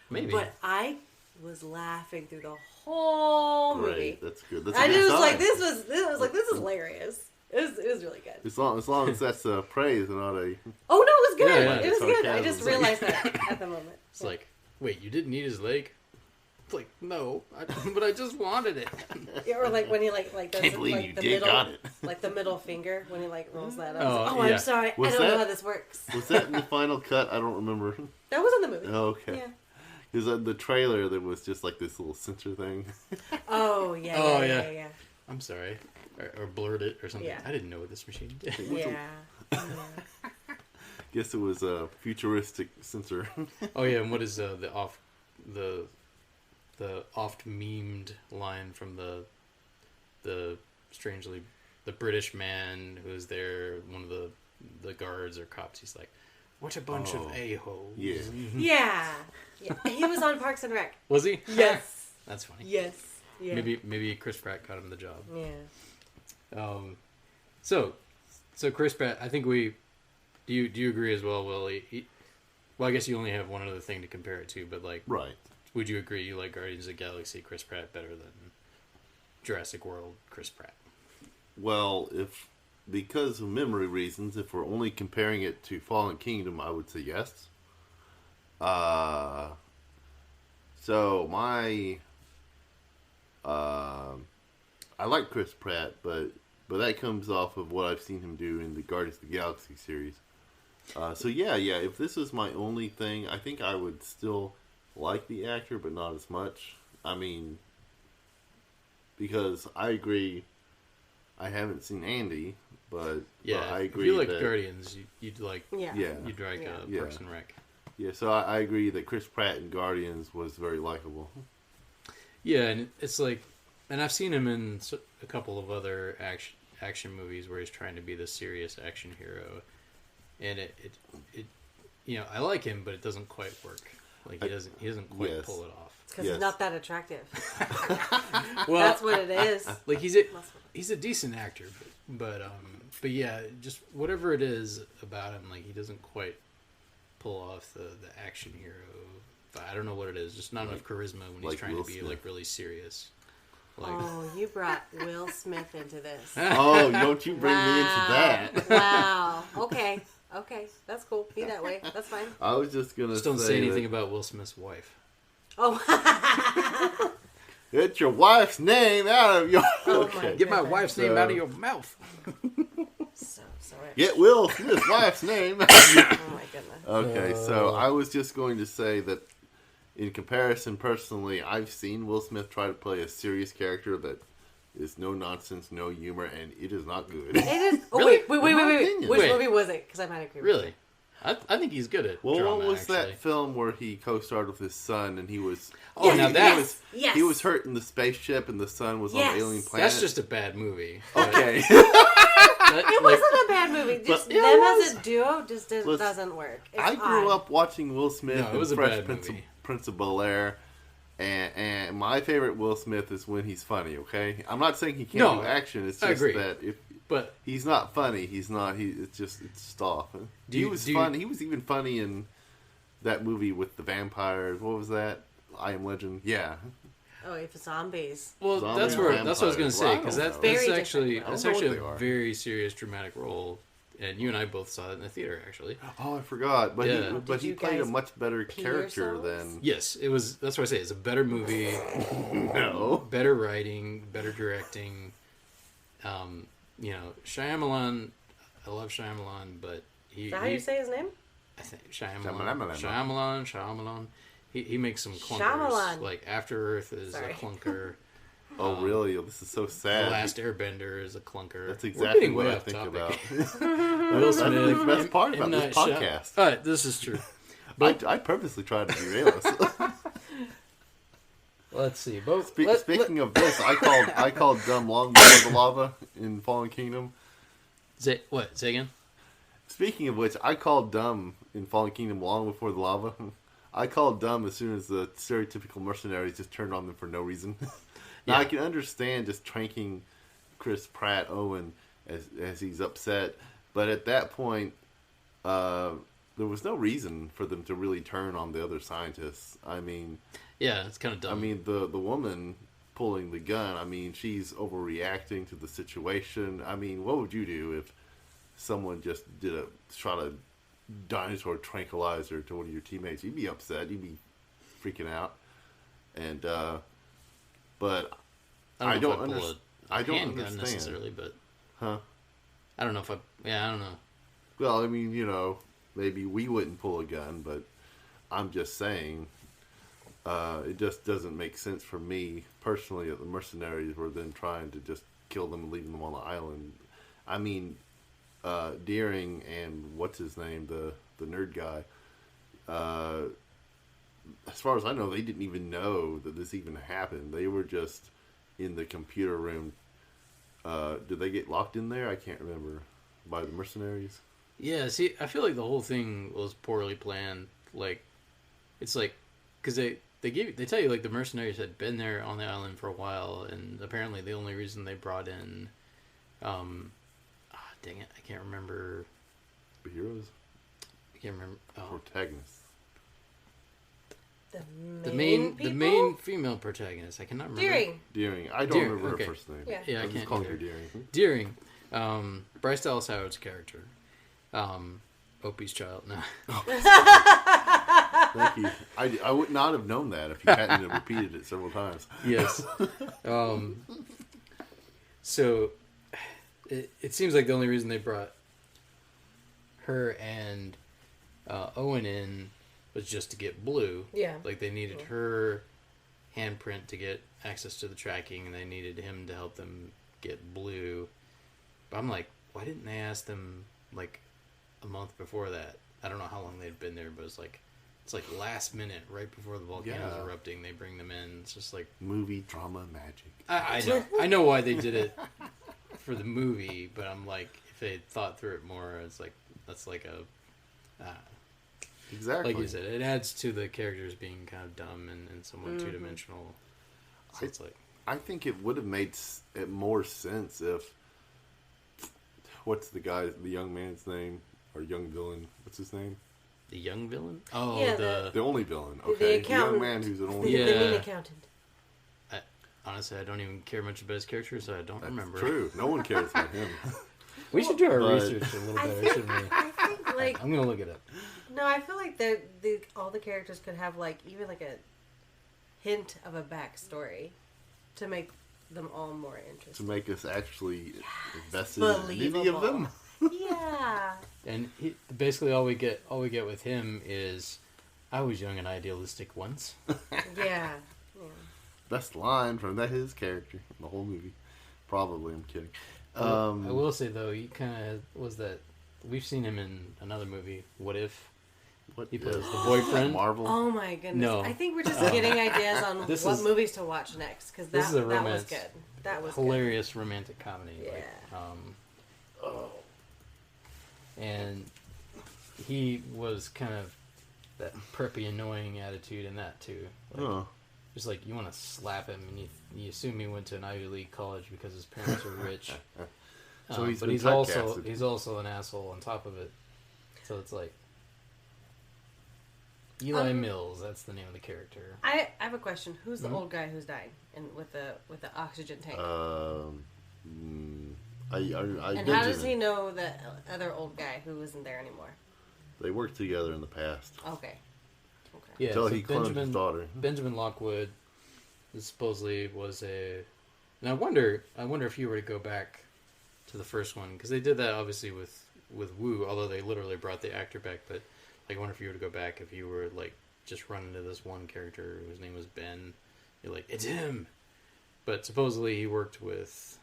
Maybe. But I was laughing through the whole movie. Right, that's good. That's I just was like, this is hilarious. It was really good. As long as that's praise and not a... Oh, no, it was good. Yeah. It was good. I just realized that at the moment. It's like, wait, you didn't eat his leg? It's like, no, but I just wanted it. Yeah, or like when he does can't believe like you the did middle, got it. Like the middle finger when he rolls that up. Oh, I'm sorry. I don't know how this works. Was that in the final cut? I don't remember. That was in the movie. Oh, okay. Yeah. Because the trailer, there was just like this little censor thing. Oh, yeah. I'm sorry. Or blurred it or something. Yeah. I didn't know what this machine did. Yeah. Guess it was a futuristic censor. Oh yeah, and what is the oft memed line from the strangely the British man who's there, one of the guards or cops? He's like, "What a bunch of a-holes." Yeah. He was on Parks and Rec. Was he? Yes. That's funny. Yes. Yeah. Maybe Chris Pratt got him the job. Yeah. So Chris Pratt, I think do you agree as well, Willie? Well, I guess you only have one other thing to compare it to, but like, right? Would you agree you like Guardians of the Galaxy Chris Pratt better than Jurassic World Chris Pratt? Well, if because of memory reasons, if we're only comparing it to Fallen Kingdom, I would say yes. So my, I like Chris Pratt, but that comes off of what I've seen him do in the Guardians of the Galaxy series. So yeah, if this is my only thing, I think I would still like the actor, but not as much. I mean, because I agree, I haven't seen Andy, but I agree. If you like Guardians, you'd like you'd like Parks and Rec. Yeah, so I agree that Chris Pratt in Guardians was very likable. Yeah, and it's like, and I've seen him in a couple of other action movies where he's trying to be the serious action hero, and it I like him, but it doesn't quite work. Like he doesn't quite pull it off. Because he's not that attractive. Well, that's what it is. Like he's a decent actor, but yeah, just whatever it is about him, like he doesn't quite pull off the action hero. I don't know what it is. Just not enough charisma when he's trying to be like really serious. Like, you brought Will Smith into this. Oh, don't you bring me into that? Wow. Okay, that's cool. Be that way. That's fine. I was just gonna don't say anything about Will Smith's wife. Oh. Get your wife's name out of your. Get my wife's name out of your mouth. So get Will Smith's wife's name. Oh my goodness. Okay, so I was just going to say that in comparison, personally, I've seen Will Smith try to play a serious character that is no nonsense, no humor, and it is not good. It is. Oh, really? Wait. Which movie was it? Because I might agree with you. Really? I think he's good at drama, what was that film where he co-starred with his son and he was... He was hurt in the spaceship and the son was on an alien planet? That's just a bad movie. Okay. It wasn't a bad movie. Just them as a duo just doesn't work. I grew up watching Will Smith in Fresh Prince of Bel-Air, and my favorite Will Smith is when he's funny, okay? I'm not saying he can't do action. It's just that but he's not funny. He's not. It's off. He was fun. He was even funny in that movie with the vampires. What was that? I Am Legend. Yeah. Oh, if it's zombies. Well, that's what I was going to say, because that's actually a very serious dramatic role, and you and I both saw it in the theater, actually. Oh, I forgot, but he played a much better character than. Yes, it was. That's what I say. It's a better movie. No. Better writing, better directing. Shyamalan. I love Shyamalan, but is that how you say his name? I think Shyamalan. He makes some clunkers. Shyamalan. Like After Earth is a clunker. Oh, really? This is so sad. The Last Airbender is a clunker. That's exactly what I think about. Will Smith. That's the best part about this podcast. All right, this is true. But I purposely tried to derail us. Let's see. Speaking of this, I called dumb long before the lava in Fallen Kingdom. Say again? Speaking of which, I called dumb in Fallen Kingdom long before the lava. I called dumb as soon as the stereotypical mercenaries just turned on them for no reason. Now, I can understand just tranking Chris Pratt Owen as he's upset, but at that point, there was no reason for them to really turn on the other scientists. I mean... Yeah, it's kind of dumb. I mean, the woman pulling the gun, I mean, she's overreacting to the situation. I mean, what would you do if someone just shot a dinosaur tranquilizer to one of your teammates? You'd be upset. You'd be freaking out. And, but I don't understand. I don't understand necessarily, but I don't know if I don't know. Well, I mean, maybe we wouldn't pull a gun, but I'm just saying, it just doesn't make sense for me personally that the mercenaries were then trying to just kill them and leave them on the island. I mean, Deering and what's his name, the nerd guy, as far as I know, they didn't even know that this even happened. They were just in the computer room. Did they get locked in there? I can't remember. By the mercenaries? Yeah, see, I feel like the whole thing was poorly planned. Like, it's like, because they tell you, like, the mercenaries had been there on the island for a while, and apparently the only reason they brought in, dang it, I can't remember. The heroes? I can't remember. Protagonists. The main female protagonist. I cannot remember. Deering. I don't remember her first name. Yeah, I can't call her Deering. Deering. Bryce Dallas Howard's character. Opie's child. No. Thank you. I would not have known that if you hadn't repeated it several times. Yes. So, it seems like the only reason they brought her and Owen in was just to get Blue. Yeah. Like, they needed her handprint to get access to the tracking, and they needed him to help them get Blue. But I'm like, why didn't they ask them, like, a month before that? I don't know how long they'd been there, but it's like last minute, right before the volcano's erupting, they bring them in. It's just like... Movie, drama, magic. I know. I know why they did it for the movie, but I'm like, if they had thought through it more, it's like, that's like a... exactly. Like you said, it adds to the characters being kind of dumb and somewhat two-dimensional. So it's like... I think it would have made it more sense if... What's the young man's name? Or young villain? What's his name? The young villain? Oh, yeah, the only villain. Okay, the young man who's an only villain. The main accountant. Honestly, I don't even care much about his character, so I don't remember. True. No one cares about him. We should do our research a little better, shouldn't we? I think, like... I'm going to look it up. No, I feel like all the characters could have, like, even, like, a hint of a backstory to make them all more interesting. To make us actually invested in any of them. Yeah. And basically all we get with him is, I was young and idealistic once. Yeah. Best line from his character in the whole movie. Probably, I'm kidding. I will say though, he kind of was that. We've seen him in another movie. What If? He plays the boyfriend. Marvel. Oh my goodness! No. I think we're just getting ideas on what movies to watch next because that was good. That was hilarious romantic comedy. Yeah. Like, and he was kind of that preppy, annoying attitude in that too. Like, just like you want to slap him, and you assume he went to an Ivy League college because his parents are rich. So but he's also an asshole on top of it. So it's like Eli Mills. That's the name of the character. I have a question. Who's the old guy who's died with the oxygen tank? And how does he know the other old guy who isn't there anymore? They worked together in the past. Okay. Yeah, until he cloned his daughter. Benjamin Lockwood supposedly was a... And I wonder if you were to go back to the first one, because they did that obviously with Wu, although they literally brought the actor back, but like, I wonder if you were to go back, if you were like just run into this one character whose name was Ben, you're like, it's him! But supposedly he worked with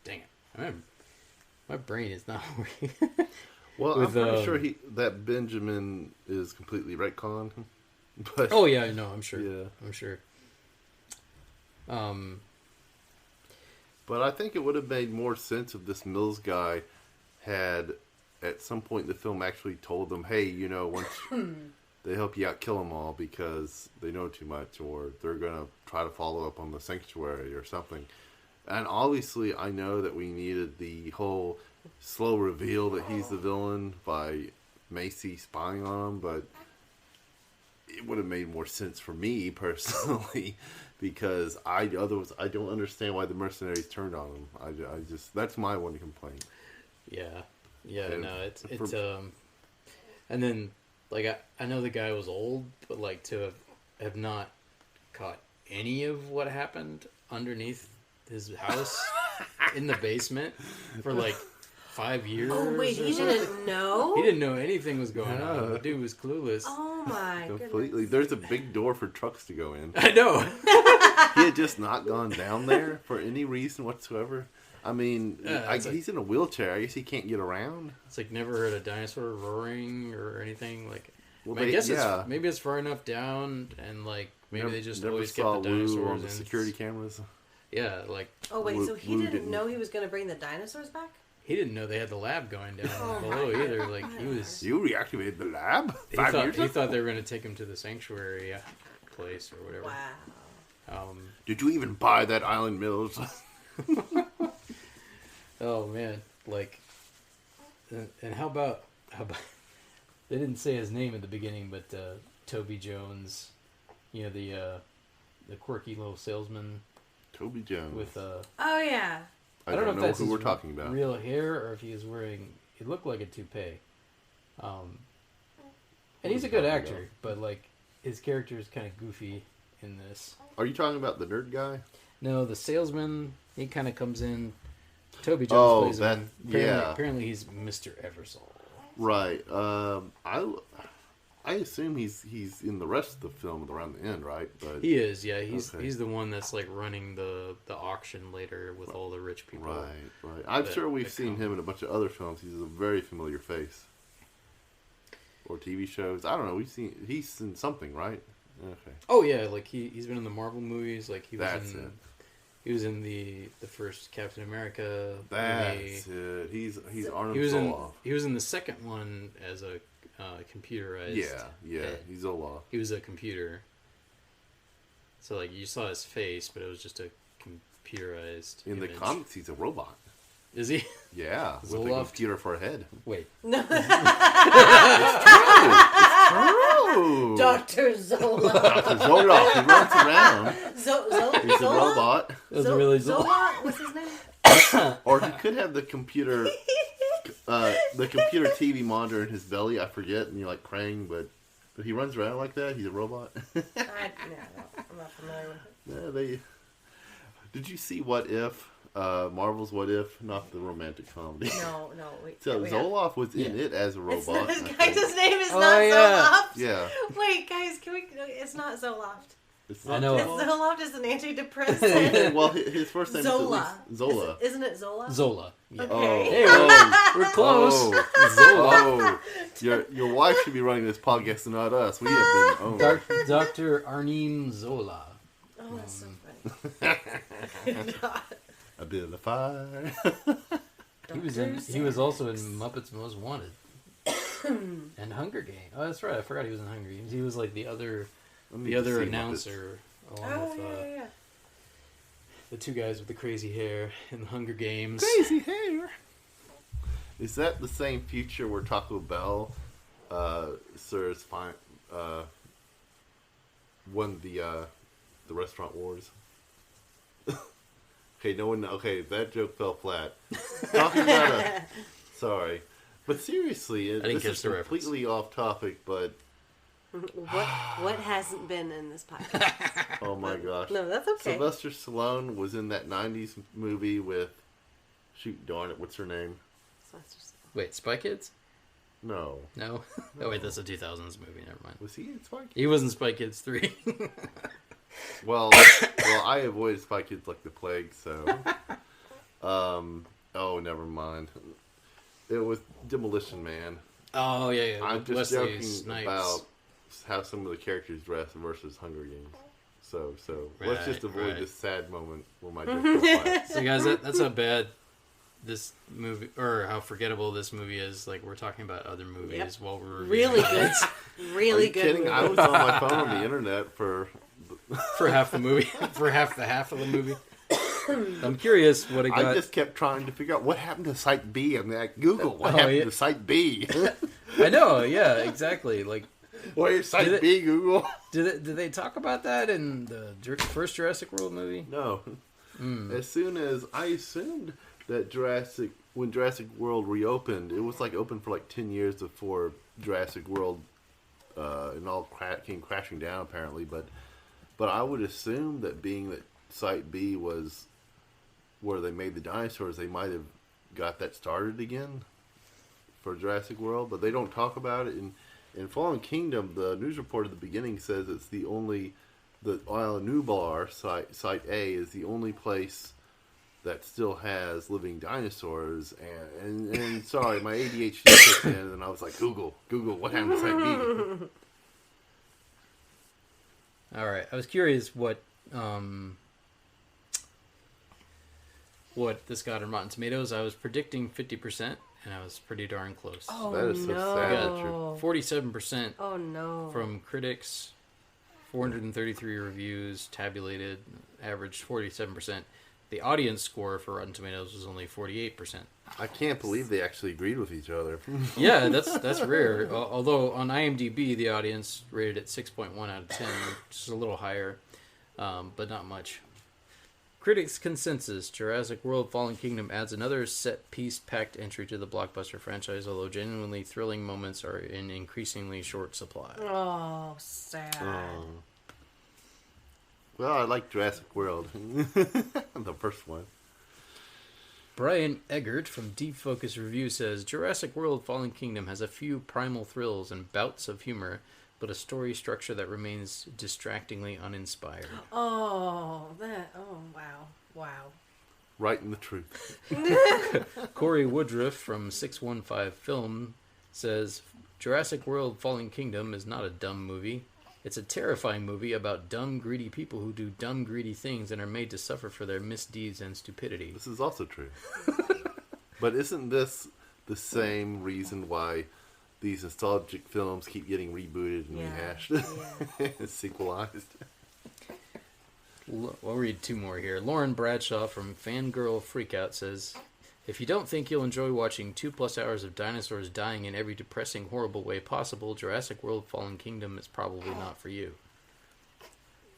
dang it, my brain is not working. Well, I'm pretty sure that Benjamin is completely retconned. But oh yeah, no, I'm sure. Yeah, I'm sure. But I think it would have made more sense if this Mills guy had, at some point in the film, actually told them, hey, once they help you out, kill them all because they know too much, or they're going to try to follow up on the sanctuary or something. And obviously, I know that we needed the whole slow reveal that he's the villain by Macy spying on him, but it would have made more sense for me personally, because I don't understand why the mercenaries turned on him. I just that's my one complaint. Yeah, and no, it's and then like I know the guy was old, but like to have not caught any of what happened underneath his house in the basement for like 5 years. Oh wait, he didn't know? He didn't know anything was going on. The dude was clueless. Oh my completely. Goodness. There's a big door for trucks to go in. I know. He had just not gone down there for any reason whatsoever. I mean, he's in a wheelchair. I guess he can't get around. It's like never heard a dinosaur roaring or anything. Like, well, I guess maybe it's far enough down, and like maybe they just always kept the dinosaurs on the security cameras. Yeah, like. Oh wait, so he didn't know he was going to bring the dinosaurs back? He didn't know they had the lab going down below either. Like You reactivated the lab? He thought they were going to take him to the sanctuary place or whatever. Wow. Did you even buy that Island Mills? Oh man, like, and how about they didn't say his name at the beginning, but Toby Jones, the quirky little salesman. Toby Jones. With oh yeah. I don't know who we're talking about. Real hair, or if he was wearing. It looked like a toupee. And he's a good actor, but like his character is kind of goofy in this. Are you talking about the nerd guy? No, the salesman. He kind of comes in. Toby Jones plays him. Apparently he's Mr. Eversole. Right. I assume he's in the rest of the film around the end, right? But he is. Yeah, he's the one that's like running the auction later with all the rich people. Right. I'm sure we've seen him in a bunch of other films. He's a very familiar face. Or TV shows. I don't know. He's in something, right? Okay. Oh yeah, like he's been in the Marvel movies. Like he was in the first Captain America. That's it. He's Arnold Zoloff. He was in the second one as a computerized. Yeah. He's Zoloff. He was a computer. So like you saw his face, but it was just a computerized. In the comics, he's a robot. Is he? Yeah, with a computer for a head. Wait. No. It's true. Dr. Zola. Dr. Zoloff. He runs around. He's a robot. Really Zola? What's his name? Or he could have the computer TV monitor in his belly. I forget, and you're like praying, but he runs around like that. He's a robot. I'm not familiar with it. Did you see What If? Marvel's What If, not the romantic comedy. No. Wait, so Zoloff was in it as a robot. His name is not Zoloft. Yeah. Wait, guys, can we? It's not Zoloft. I know. Zoloft is an antidepressant. Well, his first name Zola. is Zola. Isn't it Zola? Zola. Yeah. Okay. Oh. Hey, well, we're close. Zola. Your wife should be running this podcast and not us. We have been owned. Dr. Arnim Zola. Oh, that's so funny. A bit of the fire. He was also in Muppets Most Wanted and Hunger Games. Oh, that's right. I forgot he was in Hunger Games. He was like the other announcer along with the two guys with the crazy hair in the Hunger Games. Crazy hair. Is that the same future where Taco Bell serves won the restaurant wars? Okay, no one. Okay, that joke fell flat. Talking about sorry, but seriously, this is completely off topic. But what hasn't been in this podcast? Oh my gosh! No, that's okay. Sylvester Stallone was in that '90s movie with, shoot, darn it, what's her name? Wait, Spy Kids? No. Oh wait, that's a 2000s movie. Never mind. Was he in Spy Kids? He was in Spy Kids 3. Well, I avoided Spy Kids like the plague, so... oh, never mind. It was Demolition Man. Oh, yeah. I'm just Wesley joking Snipes. about how some of the characters dress versus Hunger Games. So let's just avoid this sad moment where my joke fell flat. So, guys, that's how bad this movie, or how forgettable this movie is. Like, we're talking about other movies while we're really good. Really good. Kidding? Movie. I was on my phone on the internet for half the movie, for half of the movie. I'm curious what it got. I just kept trying to figure out what happened to Site B. I mean, Google what happened to Site B. I know, yeah, exactly. Like, where's Site B, Google? Did they talk about that in the first Jurassic World movie? No. As soon as I assumed that when Jurassic World reopened, it was like open for like 10 years before Jurassic World and all came crashing down apparently. But I would assume that being that Site B was where they made the dinosaurs, they might have got that started again for Jurassic World, but they don't talk about it. In Fallen Kingdom, the news report at the beginning says it's the Isle Nublar, Site A, is the only place that still has living dinosaurs. And sorry, my ADHD kicked in, and I was like, Google, what happened to Site B? All right, I was curious what this got on Rotten Tomatoes. I was predicting 50%, and I was pretty darn close. Oh, that is so sad. 47%. Oh no! From critics, 433 reviews tabulated, averaged 47%. The audience score for Rotten Tomatoes was only 48%. I can't believe they actually agreed with each other. Yeah, that's rare. Although on IMDb, the audience rated it 6.1 out of 10, which is a little higher, but not much. Critics' consensus: Jurassic World: Fallen Kingdom adds another set-piece-packed entry to the blockbuster franchise, although genuinely thrilling moments are in increasingly short supply. Oh, sad. Well, I like Jurassic World. The first one. Brian Eggert from Deep Focus Review says, Jurassic World: Fallen Kingdom has a few primal thrills and bouts of humor, but a story structure that remains distractingly uninspired. Oh, wow. Right in the truth. Corey Woodruff from 615 Film says, Jurassic World: Fallen Kingdom is not a dumb movie. It's a terrifying movie about dumb, greedy people who do dumb, greedy things and are made to suffer for their misdeeds and stupidity. This is also true. But isn't this the same reason why these nostalgic films keep getting rebooted and rehashed? Sequelized. We'll read two more here. Lauren Bradshaw from Fangirl Freakout says, if you don't think you'll enjoy watching 2+ hours of dinosaurs dying in every depressing, horrible way possible, Jurassic World: Fallen Kingdom is probably not for you.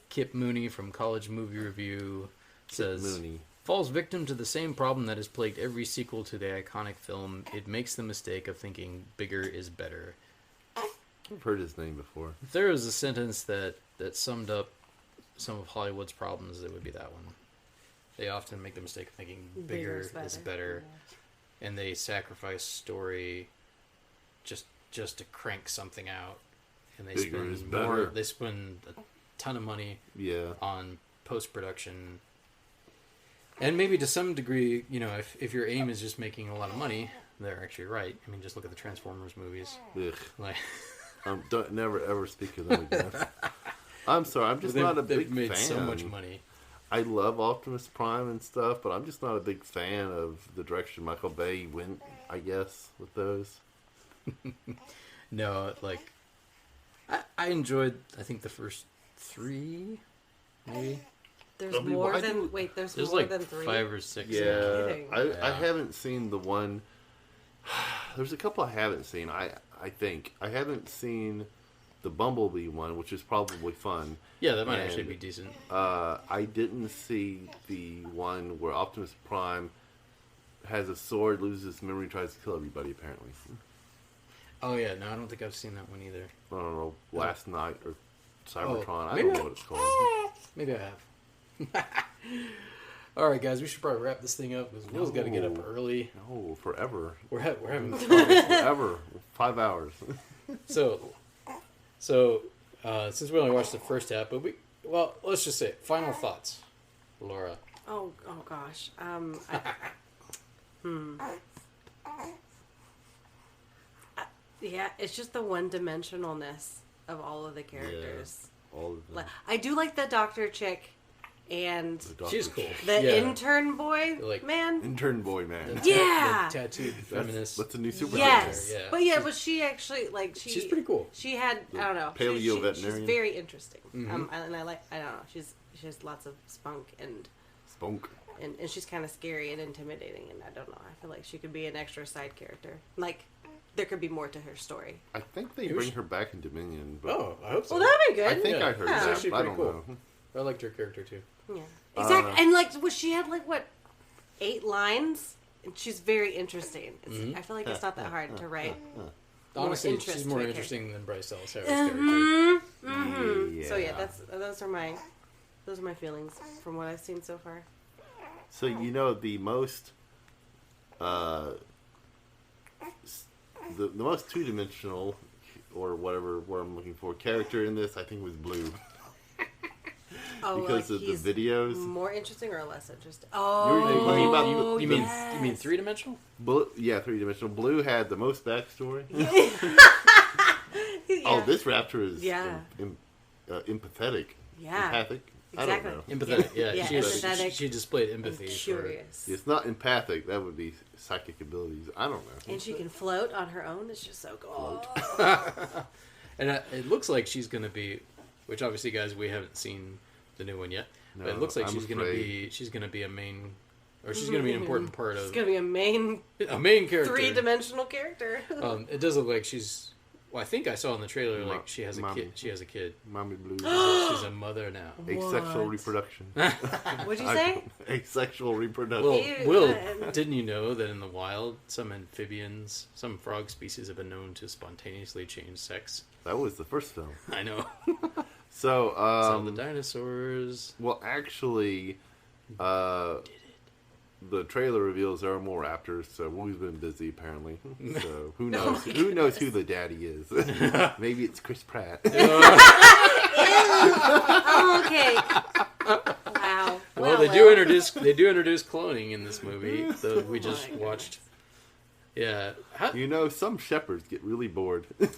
Kip Mooney from College Movie Review says, falls victim to the same problem that has plagued every sequel to the iconic film. It makes the mistake of thinking bigger is better. I've heard his name before. If there was a sentence that summed up some of Hollywood's problems, it would be that one. They often make the mistake of thinking bigger is better, and they sacrifice story just to crank something out, and they spend more. They spend a ton of money on post production, and maybe to some degree, if your aim is just making a lot of money, they're actually right. I mean, just look at the Transformers movies. Ugh. Like, don't never ever speak of them again. I'm sorry, I'm just not a big fan. They've made so much money. I love Optimus Prime and stuff, but I'm just not a big fan of the direction Michael Bay went, I guess, with those. No, I enjoyed, I think, the first 3, maybe. There's more than than 3? 5 or 6. Yeah, I haven't seen the one. There's a couple I haven't seen. I think I haven't seen the Bumblebee one, which is probably fun. Yeah, that might actually be decent. I didn't see the one where Optimus Prime has a sword, loses his memory, tries to kill everybody, apparently. Oh, yeah. No, I don't think I've seen that one either. I don't know. Last Night or Cybertron. I don't know what it's called. Maybe I have. All right, guys. We should probably wrap this thing up because Will's got to get up early. No, forever. We're having forever. 5 hours. So, since we only watched the first half, let's just say final thoughts, Laura. Oh gosh. Yeah, it's just the one-dimensionalness of all of the characters. Yeah, all of them. I do like the doctor chick. And she's cool. The intern boy, man. Intern boy, man. The tattooed feminist. That's a new superhero. Yes, but she actually she's pretty cool. She had I don't know. Paleo veterinarian. She's very interesting. Mm-hmm. And I don't know. She has lots of spunk. And she's kind of scary and intimidating. And I don't know. I feel like she could be an extra side character. Like there could be more to her story. I think they bring her back in Dominion. But I hope so. Well, that'd be good. I think I heard that. Actually pretty cool. I liked her character too. Yeah, exactly. And she had 8 lines, and she's very interesting. I feel like it's not that hard to write. Honestly, she's more interesting than Bryce Dallas Howard's character. Yeah. So those are my feelings from what I've seen so far. So the most the most 2-dimensional or whatever word I'm looking for character in this I think was Blue. Because of the videos. More interesting or less interesting? You mean 3-dimensional? Yeah, 3-dimensional. Blue had the most backstory. Oh, this raptor is empathetic. Yeah. Empathic. Exactly. I don't know. Empathetic. Yeah, empathetic. She displayed empathy. Curious. It's not empathic. That would be psychic abilities. I don't know. And she can float on her own. It's just so cool. And it looks like she's going to be, which obviously, guys, we haven't seen the new one yet. No, but it looks like she's going to be a main, or she's going to be an important part of. She's going to be a main character, 3-dimensional character. It does look like she's Well, I think I saw in the trailer like she has a kid. She has a kid. Mommy Blue. She's a mother now. Asexual reproduction. What'd you say? Asexual reproduction. Well, didn't you know that in the wild, some amphibians, some frog species have been known to spontaneously change sex? That was the first film. I know. So the dinosaurs. Well, actually, the trailer reveals there are more raptors, so we've been busy apparently. So who knows? Who knows who the daddy is? Maybe it's Chris Pratt. Oh, okay. Wow. Well, they do introduce cloning in this movie. So we just watched. Yeah. Some shepherds get really bored. I'm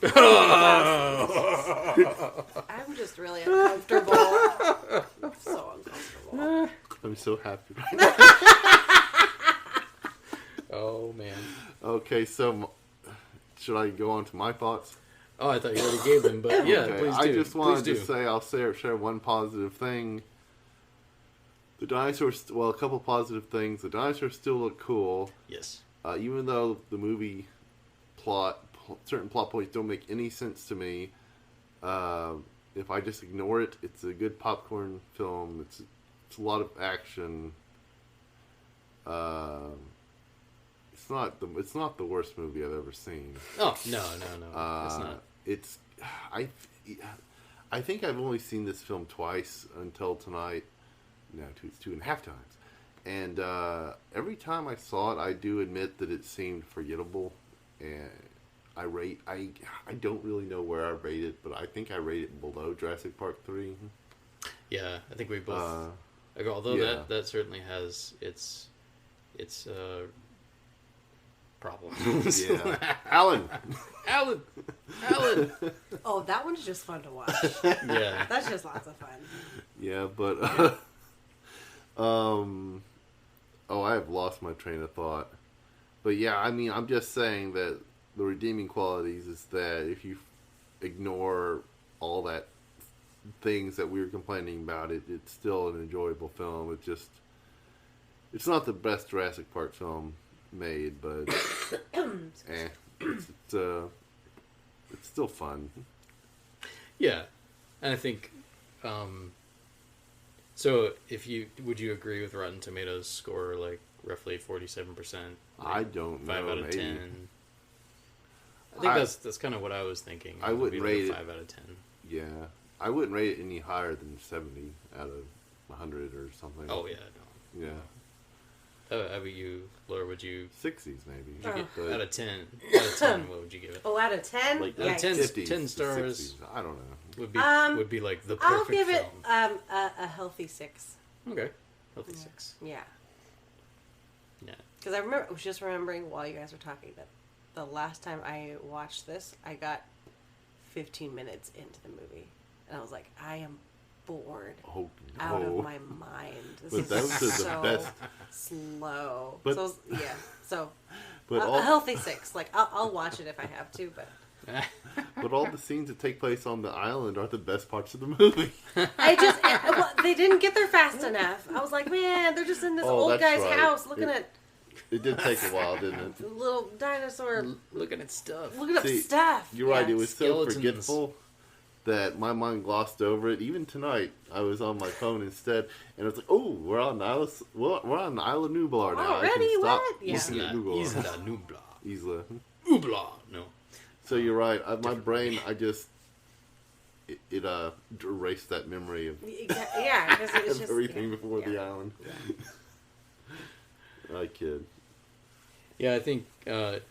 just really uncomfortable. I'm so uncomfortable. I'm so happy. Oh, man. Okay, so should I go on to my thoughts? Oh, I thought you already gave them, but yeah, okay. please do. I just wanted to say, I'll share one positive thing. The dinosaurs, well, a couple positive things. The dinosaurs still look cool. Yes. Even though the movie certain plot points don't make any sense to me, if I just ignore it, it's a good popcorn film. It's a lot of action. It's not the worst movie I've ever seen. Oh no, it's not. I think I've only seen this film twice until tonight. No, two and a half times. And every time I saw it, I do admit that it seemed forgettable. And I don't really know where I rate it, but I think I rate it below Jurassic Park 3. Yeah, I think we both. Although that certainly has its problems. Yeah, Alan. Oh, that one's just fun to watch. Yeah, that's just lots of fun. Yeah, but I have lost my train of thought. But yeah, I mean, I'm just saying that the redeeming qualities is that if you ignore all that things that we were complaining about, it's still an enjoyable film. It's not the best Jurassic Park film made, but it's still fun. Yeah, and I think so. Would you agree with Rotten Tomatoes score like roughly 47%? I don't know. 5 out of maybe. 10. I think that's kind of what I was thinking. I wouldn't rate it 5 out of 10. Yeah, I wouldn't rate it any higher than 70 out of 100 or something. Oh yeah, no. Yeah. How about you, Laura? Would you 60s maybe? Out of 10? Out of 10, what would you give it? Oh, out of 10? Like out of 10, 50s 10 stars. 60s. I don't know. Would be like the perfect I'll give it film. a healthy 6. Okay, healthy 6. Yeah. Yeah. Because I was just remembering while you guys were talking that the last time I watched this, I got 15 minutes into the movie, and I was like, I am bored out of my mind. This is so best. Slow. But a healthy 6. Like I'll watch it if I have to, but. But all the scenes that take place on the island are the best parts of the movie. They didn't get there fast enough. I was like, man, they're just in this old guy's house looking at. It did take a while, didn't it? The little dinosaur looking at stuff. Looking up stuff. You're right. It was so forgetful that my mind glossed over it. Even tonight, I was on my phone instead, and I was like, "Oh, we're on Isla Nublar now." Already? What? Yeah. Isla Nublar. Isla Nublar. No. So you're right. My brain, it erased that memory of because it's just everything before the island. Yeah. I kid. Yeah, I think I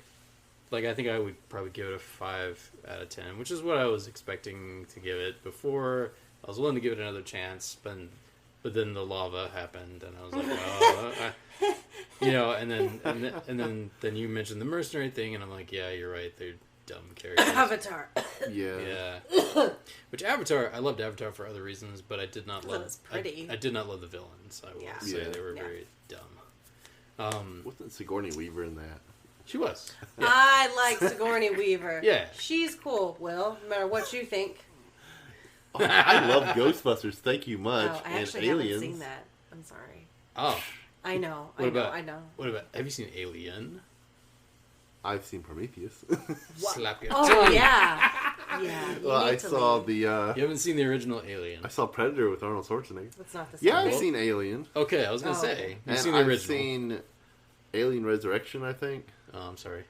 think I would probably give it a 5 out of 10, which is what I was expecting to give it before. I was willing to give it another chance, but then the lava happened, and I was like, well, and then you mentioned the mercenary thing, and I'm like, yeah, you're right, they're dumb characters. Avatar. Yeah. Which I loved Avatar for other reasons, but I did not love. It was pretty. I did not love the villains. I will say they were very dumb. Wasn't Sigourney Weaver in that? She was. Yeah. I like Sigourney Weaver. Yeah. She's cool, Will, no matter what you think. Oh, I love Ghostbusters, thank you much. Oh, I actually and Aliens. haven't seen that. I'm sorry. Oh. I know. What about, have you seen Alien? I've seen Prometheus. Slap your tongue. Yeah. Yeah. Well, I saw the... you haven't seen the original Alien. I saw Predator with Arnold Schwarzenegger. That's not the same. Yeah, I've seen Alien. Okay, I was going to say. You've seen the original. I've seen Alien Resurrection, I think. Oh, I'm sorry.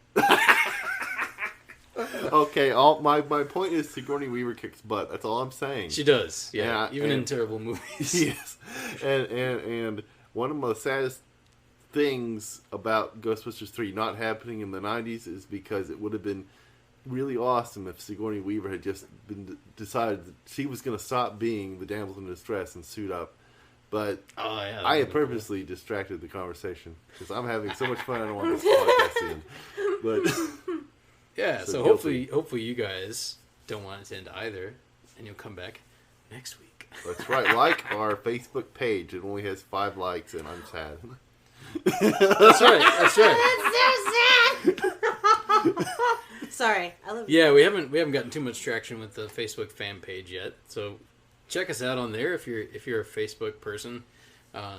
Okay, my point is Sigourney Weaver kicks butt. That's all I'm saying. She does, yeah. Even in terrible movies. Yes. And one of the saddest things about Ghostbusters 3 not happening in the 90s is because it would have been really awesome if Sigourney Weaver had just decided that she was going to stop being the damsel in distress and suit up. But I have purposely distracted the conversation because I'm having so much fun. I don't want this podcast to end. But yeah, so hopefully you guys don't want it to end either, and you'll come back next week. That's right. Like our Facebook page. It only has 5 likes, and I'm sad. That's right. That's so sad. Sorry, I love you. Yeah, we haven't gotten too much traction with the Facebook fan page yet. So check us out on there if you're a Facebook person.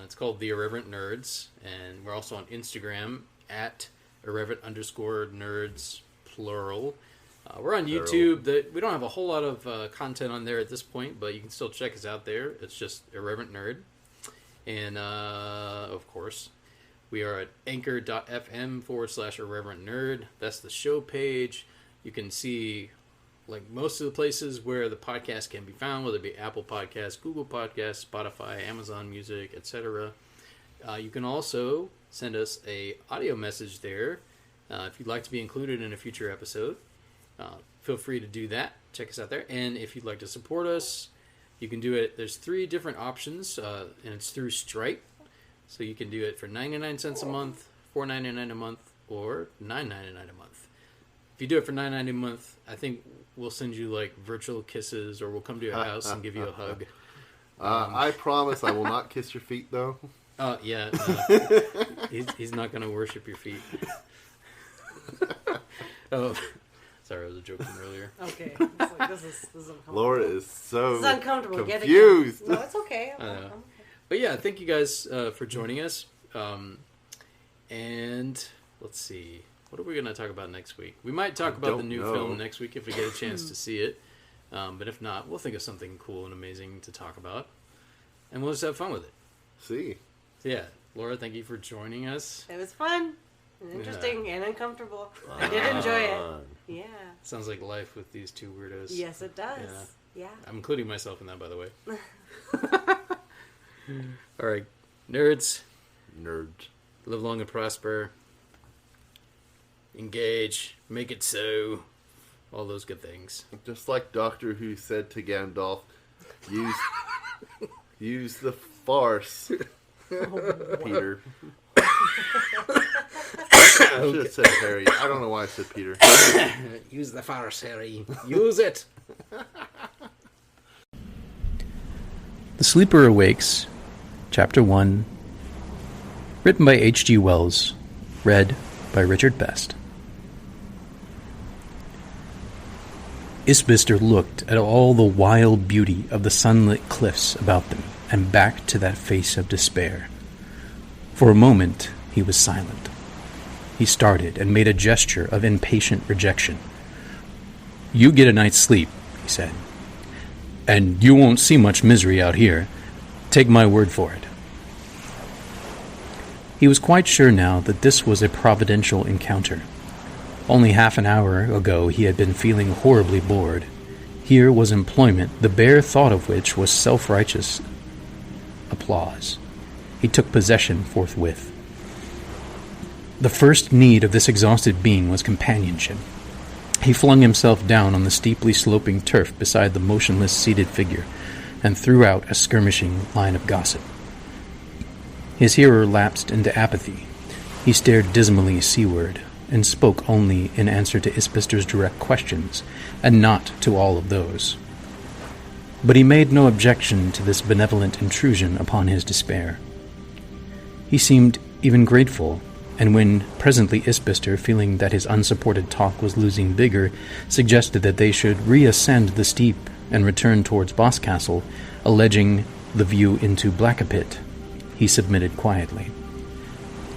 It's called the Irreverent Nerds, and we're also on Instagram at Irreverent_Nerds plural. We're on YouTube. We don't have a whole lot of content on there at this point, but you can still check us out there. It's just Irreverent Nerd, and of course. We are at anchor.fm/Irreverent Nerd. That's the show page. You can see like most of the places where the podcast can be found, whether it be Apple Podcasts, Google Podcasts, Spotify, Amazon Music, etc. You can also send us a audio message there if you'd like to be included in a future episode. Feel free to do that. Check us out there. And if you'd like to support us, you can do it. There's 3 different options, and it's through Stripe. So you can do it for 99 cents a month, $4.99 a month, or $9.99 a month. If you do it for $9.99 a month, I think we'll send you like virtual kisses, or we'll come to your house and give you a hug. I promise I will not kiss your feet, though. Yeah. He's not going to worship your feet. Oh, sorry, it was a joke from earlier. Okay. It's like, this is uncomfortable. Laura is so this is uncomfortable. confused. No, it's okay. I'm okay. But yeah, thank you guys for joining us. And let's see. What are we going to talk about next week? We might talk about the new film next week if we get a chance to see it. But if not, we'll think of something cool and amazing to talk about. And we'll just have fun with it. See. So yeah, Laura, thank you for joining us. It was fun and interesting and uncomfortable. I did enjoy it. Yeah. Sounds like life with these 2 weirdos. Yes, it does. Yeah. I'm including myself in that, by the way. All right, nerds. Live long and prosper. Engage. Make it so. All those good things. Just like Doctor Who said to Gandalf, use the farce, Peter. I should have said Harry. I don't know why I said Peter. Use the farce, Harry. Use it. The Sleeper Awakes, Chapter 1, written by H.G. Wells, read by Richard Best. Isbister looked at all the wild beauty of the sunlit cliffs about them and back to that face of despair. For a moment, he was silent. He started and made a gesture of impatient rejection. "You get a night's sleep," he said. "And you won't see much misery out here. Take my word for it." He was quite sure now that this was a providential encounter. Only half an hour ago he had been feeling horribly bored. Here was employment, the bare thought of which was self-righteous applause. He took possession forthwith. The first need of this exhausted being was companionship. He flung himself down on the steeply sloping turf beside the motionless seated figure and threw out a skirmishing line of gossip. His hearer lapsed into apathy. He stared dismally seaward and spoke only in answer to Isbister's direct questions, and not to all of those. But he made no objection to this benevolent intrusion upon his despair. He seemed even grateful, and when presently Isbister, feeling that his unsupported talk was losing vigor, suggested that they should reascend the steep and return towards Boscastle, alleging the view into Blackapit, he submitted quietly.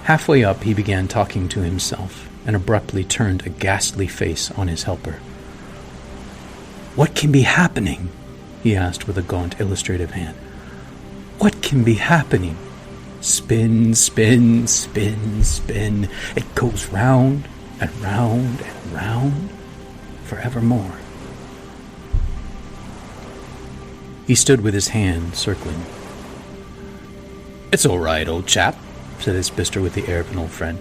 Halfway up, he began talking to himself, and abruptly turned a ghastly face on his helper. "What can be happening?" he asked with a gaunt, illustrative hand. "What can be happening? Spin, spin, spin, spin. It goes round and round and round, forevermore." He stood with his hand circling. "It's all right, old chap," said his Isbister with the air of an old friend.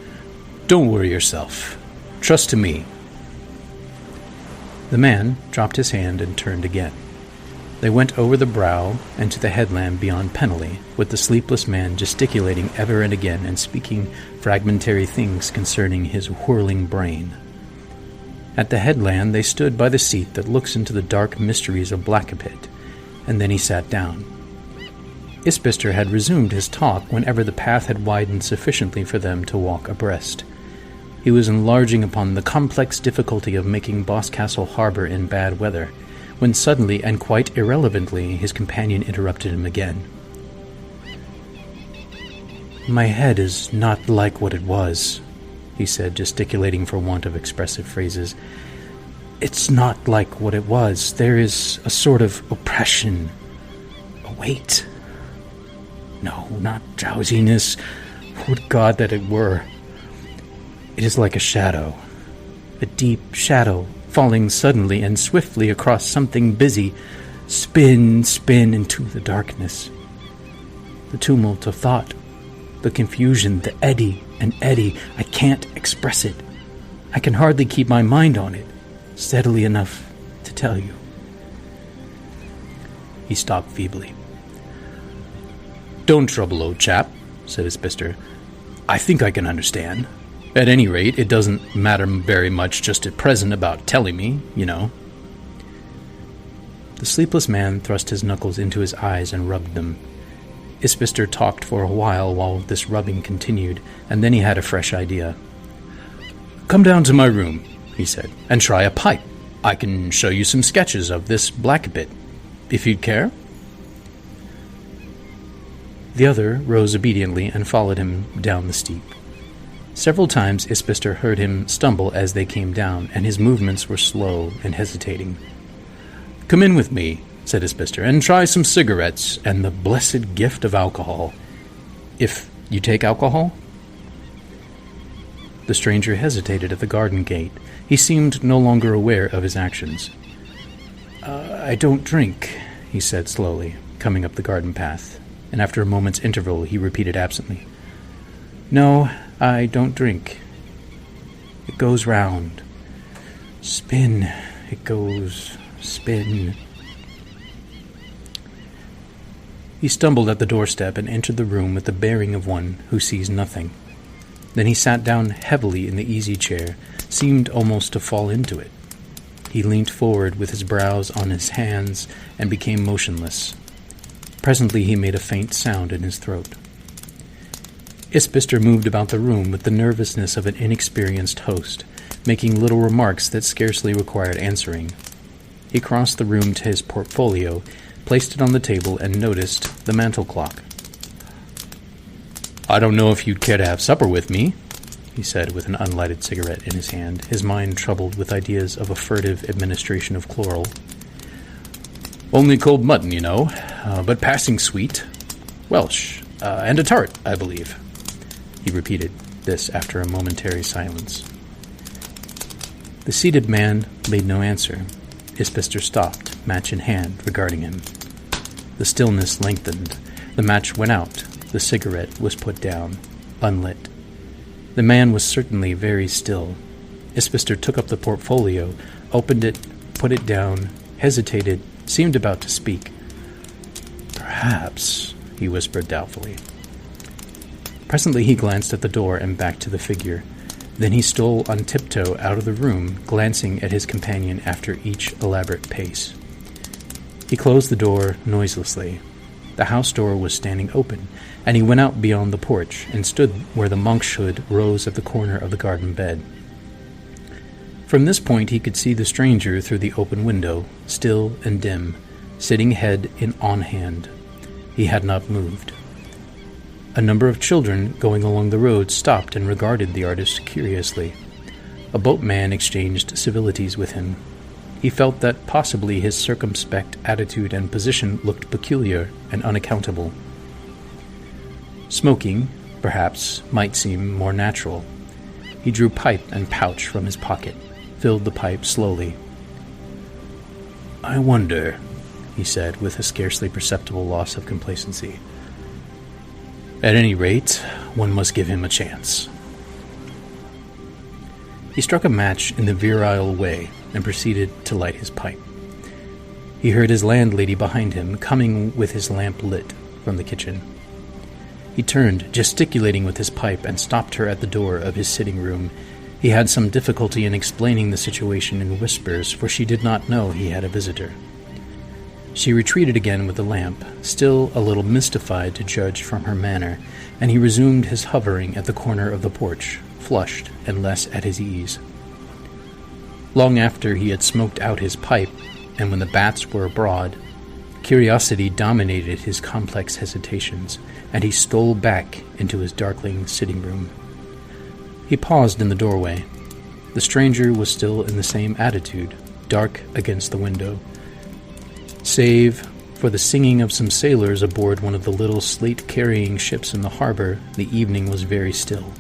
"Don't worry yourself. Trust to me." The man dropped his hand and turned again. They went over the brow and to the headland beyond Penally, with the sleepless man gesticulating ever and again and speaking fragmentary things concerning his whirling brain. At the headland they stood by the seat that looks into the dark mysteries of Blackapit, and then he sat down. Isbister had resumed his talk whenever the path had widened sufficiently for them to walk abreast. He was enlarging upon the complex difficulty of making Boscastle Harbor in bad weather, when suddenly and quite irrelevantly his companion interrupted him again. "My head is not like what it was," he said, gesticulating for want of expressive phrases. "It's not like what it was. There is a sort of oppression, a weight. No, not drowsiness. Would God that it were. It is like a shadow, a deep shadow, falling suddenly and swiftly across something busy, spin, spin into the darkness. The tumult of thought, the confusion, the eddy and eddy, I can't express it. I can hardly keep my mind on it, steadily enough to tell you." He stopped feebly. "Don't trouble, old chap," said Isbister. "I think I can understand. At any rate, it doesn't matter very much just at present about telling me, you know." The sleepless man thrust his knuckles into his eyes and rubbed them. Isbister talked for a while this rubbing continued, and then he had a fresh idea. "Come down to my room," he said, "and try a pipe. I can show you some sketches of this Blackapit, if you'd care." The other rose obediently and followed him down the steep. Several times Isbister heard him stumble as they came down, and his movements were slow and hesitating. "Come in with me," said Isbister, "and try some cigarettes and the blessed gift of alcohol. If you take alcohol?" The stranger hesitated at the garden gate. He seemed no longer aware of his actions. "I don't drink," he said slowly, coming up the garden path, and after a moment's interval he repeated absently, "No, I don't drink. It goes round. Spin, it goes, spin." He stumbled at the doorstep and entered the room with the bearing of one who sees nothing. Then he sat down heavily in the easy chair, seemed almost to fall into it. He leant forward with his brows on his hands and became motionless. Presently he made a faint sound in his throat. Isbister moved about the room with the nervousness of an inexperienced host, making little remarks that scarcely required answering. He crossed the room to his portfolio, placed it on the table, and noticed the mantel clock. "I don't know if you'd care to have supper with me," he said with an unlighted cigarette in his hand, his mind troubled with ideas of a furtive administration of chloral. "Only cold mutton, you know, but passing sweet. Welsh, and a tart, I believe," he repeated, this after a momentary silence. The seated man made no answer. Isbister stopped, match in hand, regarding him. The stillness lengthened. The match went out. The cigarette was put down, unlit. The man was certainly very still. Isbister took up the portfolio, opened it, put it down, hesitated, seemed about to speak. "Perhaps," he whispered doubtfully. Presently he glanced at the door and back to the figure. Then he stole on tiptoe out of the room, glancing at his companion after each elaborate pace. He closed the door noiselessly. The house door was standing open, and he went out beyond the porch and stood where the monk's hood rose at the corner of the garden bed. From this point he could see the stranger through the open window, still and dim, sitting head in on hand. He had not moved. A number of children going along the road stopped and regarded the artist curiously. A boatman exchanged civilities with him. He felt that possibly his circumspect attitude and position looked peculiar and unaccountable. Smoking, perhaps, might seem more natural. He drew pipe and pouch from his pocket, filled the pipe slowly. "I wonder," he said, with a scarcely perceptible loss of complacency. "At any rate, one must give him a chance." He struck a match in the virile way and proceeded to light his pipe. He heard his landlady behind him, coming with his lamp lit from the kitchen. He turned, gesticulating with his pipe, and stopped her at the door of his sitting room. He had some difficulty in explaining the situation in whispers, for she did not know he had a visitor. She retreated again with the lamp, still a little mystified to judge from her manner, and he resumed his hovering at the corner of the porch, flushed and less at his ease. Long after he had smoked out his pipe, and when the bats were abroad, curiosity dominated his complex hesitations, and he stole back into his darkling sitting room. He paused in the doorway. The stranger was still in the same attitude, dark against the window. Save for the singing of some sailors aboard one of the little slate-carrying ships in the harbor, the evening was very still.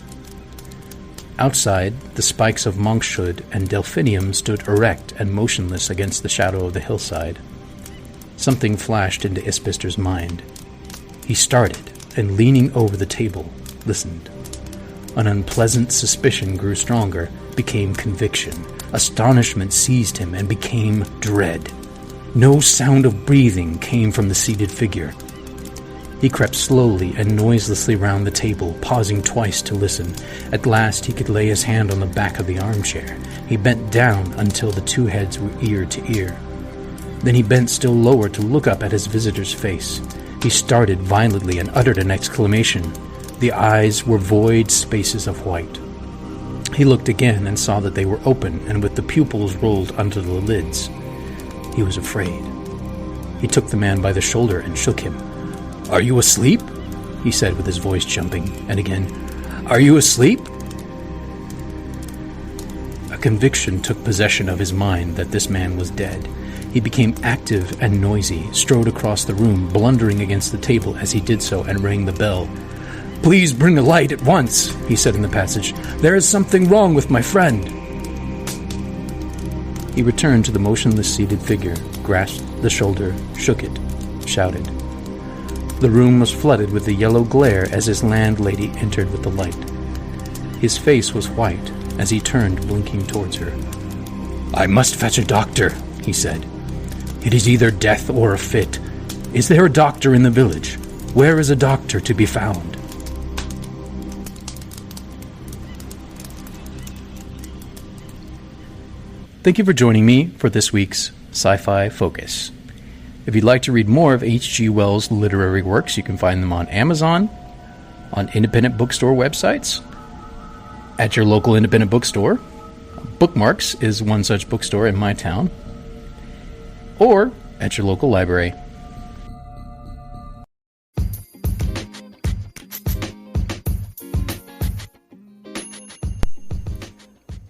Outside, the spikes of monkshood and delphinium stood erect and motionless against the shadow of the hillside. Something flashed into Isbister's mind. He started, and leaning over the table, listened. An unpleasant suspicion grew stronger, became conviction. Astonishment seized him and became dread. No sound of breathing came from the seated figure. He crept slowly and noiselessly round the table, pausing twice to listen. At last he could lay his hand on the back of the armchair. He bent down until the two heads were ear to ear. Then he bent still lower to look up at his visitor's face. He started violently and uttered an exclamation. The eyes were void spaces of white. He looked again and saw that they were open and with the pupils rolled under the lids. He was afraid. He took the man by the shoulder and shook him. "Are you asleep?" he said with his voice jumping, and again, "Are you asleep?" A conviction took possession of his mind that this man was dead. He became active and noisy, strode across the room, blundering against the table as he did so, and rang the bell. "Please bring a light at once," he said in the passage. "There is something wrong with my friend." He returned to the motionless seated figure, grasped the shoulder, shook it, shouted. The room was flooded with the yellow glare as his landlady entered with the light. His face was white as he turned, blinking towards her. "I must fetch a doctor," he said. "It is either death or a fit. Is there a doctor in the village? Where is a doctor to be found?" Thank you for joining me for this week's Sci-Fi Focus. If you'd like to read more of H.G. Wells' literary works, you can find them on Amazon, on independent bookstore websites, at your local independent bookstore. Bookmarks is one such bookstore in my town, or at your local library.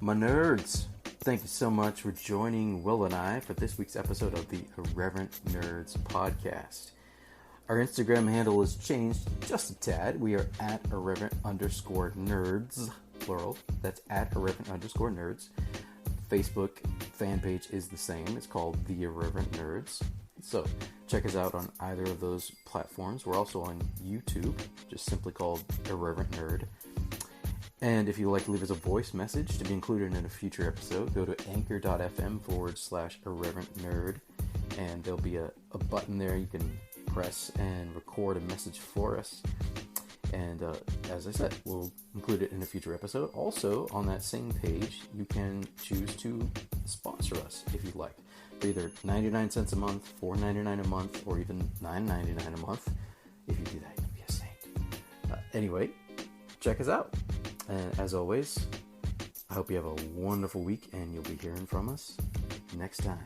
My nerds, thank you so much for joining Will and I for this week's episode of the Irreverent Nerds podcast. Our Instagram handle has changed just a tad. We are at irreverent_nerds, plural. That's at irreverent_nerds. Facebook fan page is the same. It's called The Irreverent Nerds. So check us out on either of those platforms. We're also on YouTube, just simply called Irreverent Nerd. And if you'd like to leave us a voice message to be included in a future episode, go to anchor.fm/irreverent nerd, and there'll be a button there you can press and record a message for us. And as I said, we'll include it in a future episode. Also, on that same page, you can choose to sponsor us if you'd like. For either 99 cents a month, $4.99 a month, or even $9.99 a month. If you do that, you'll be a saint. Anyway, check us out. And as always, I hope you have a wonderful week, and you'll be hearing from us next time.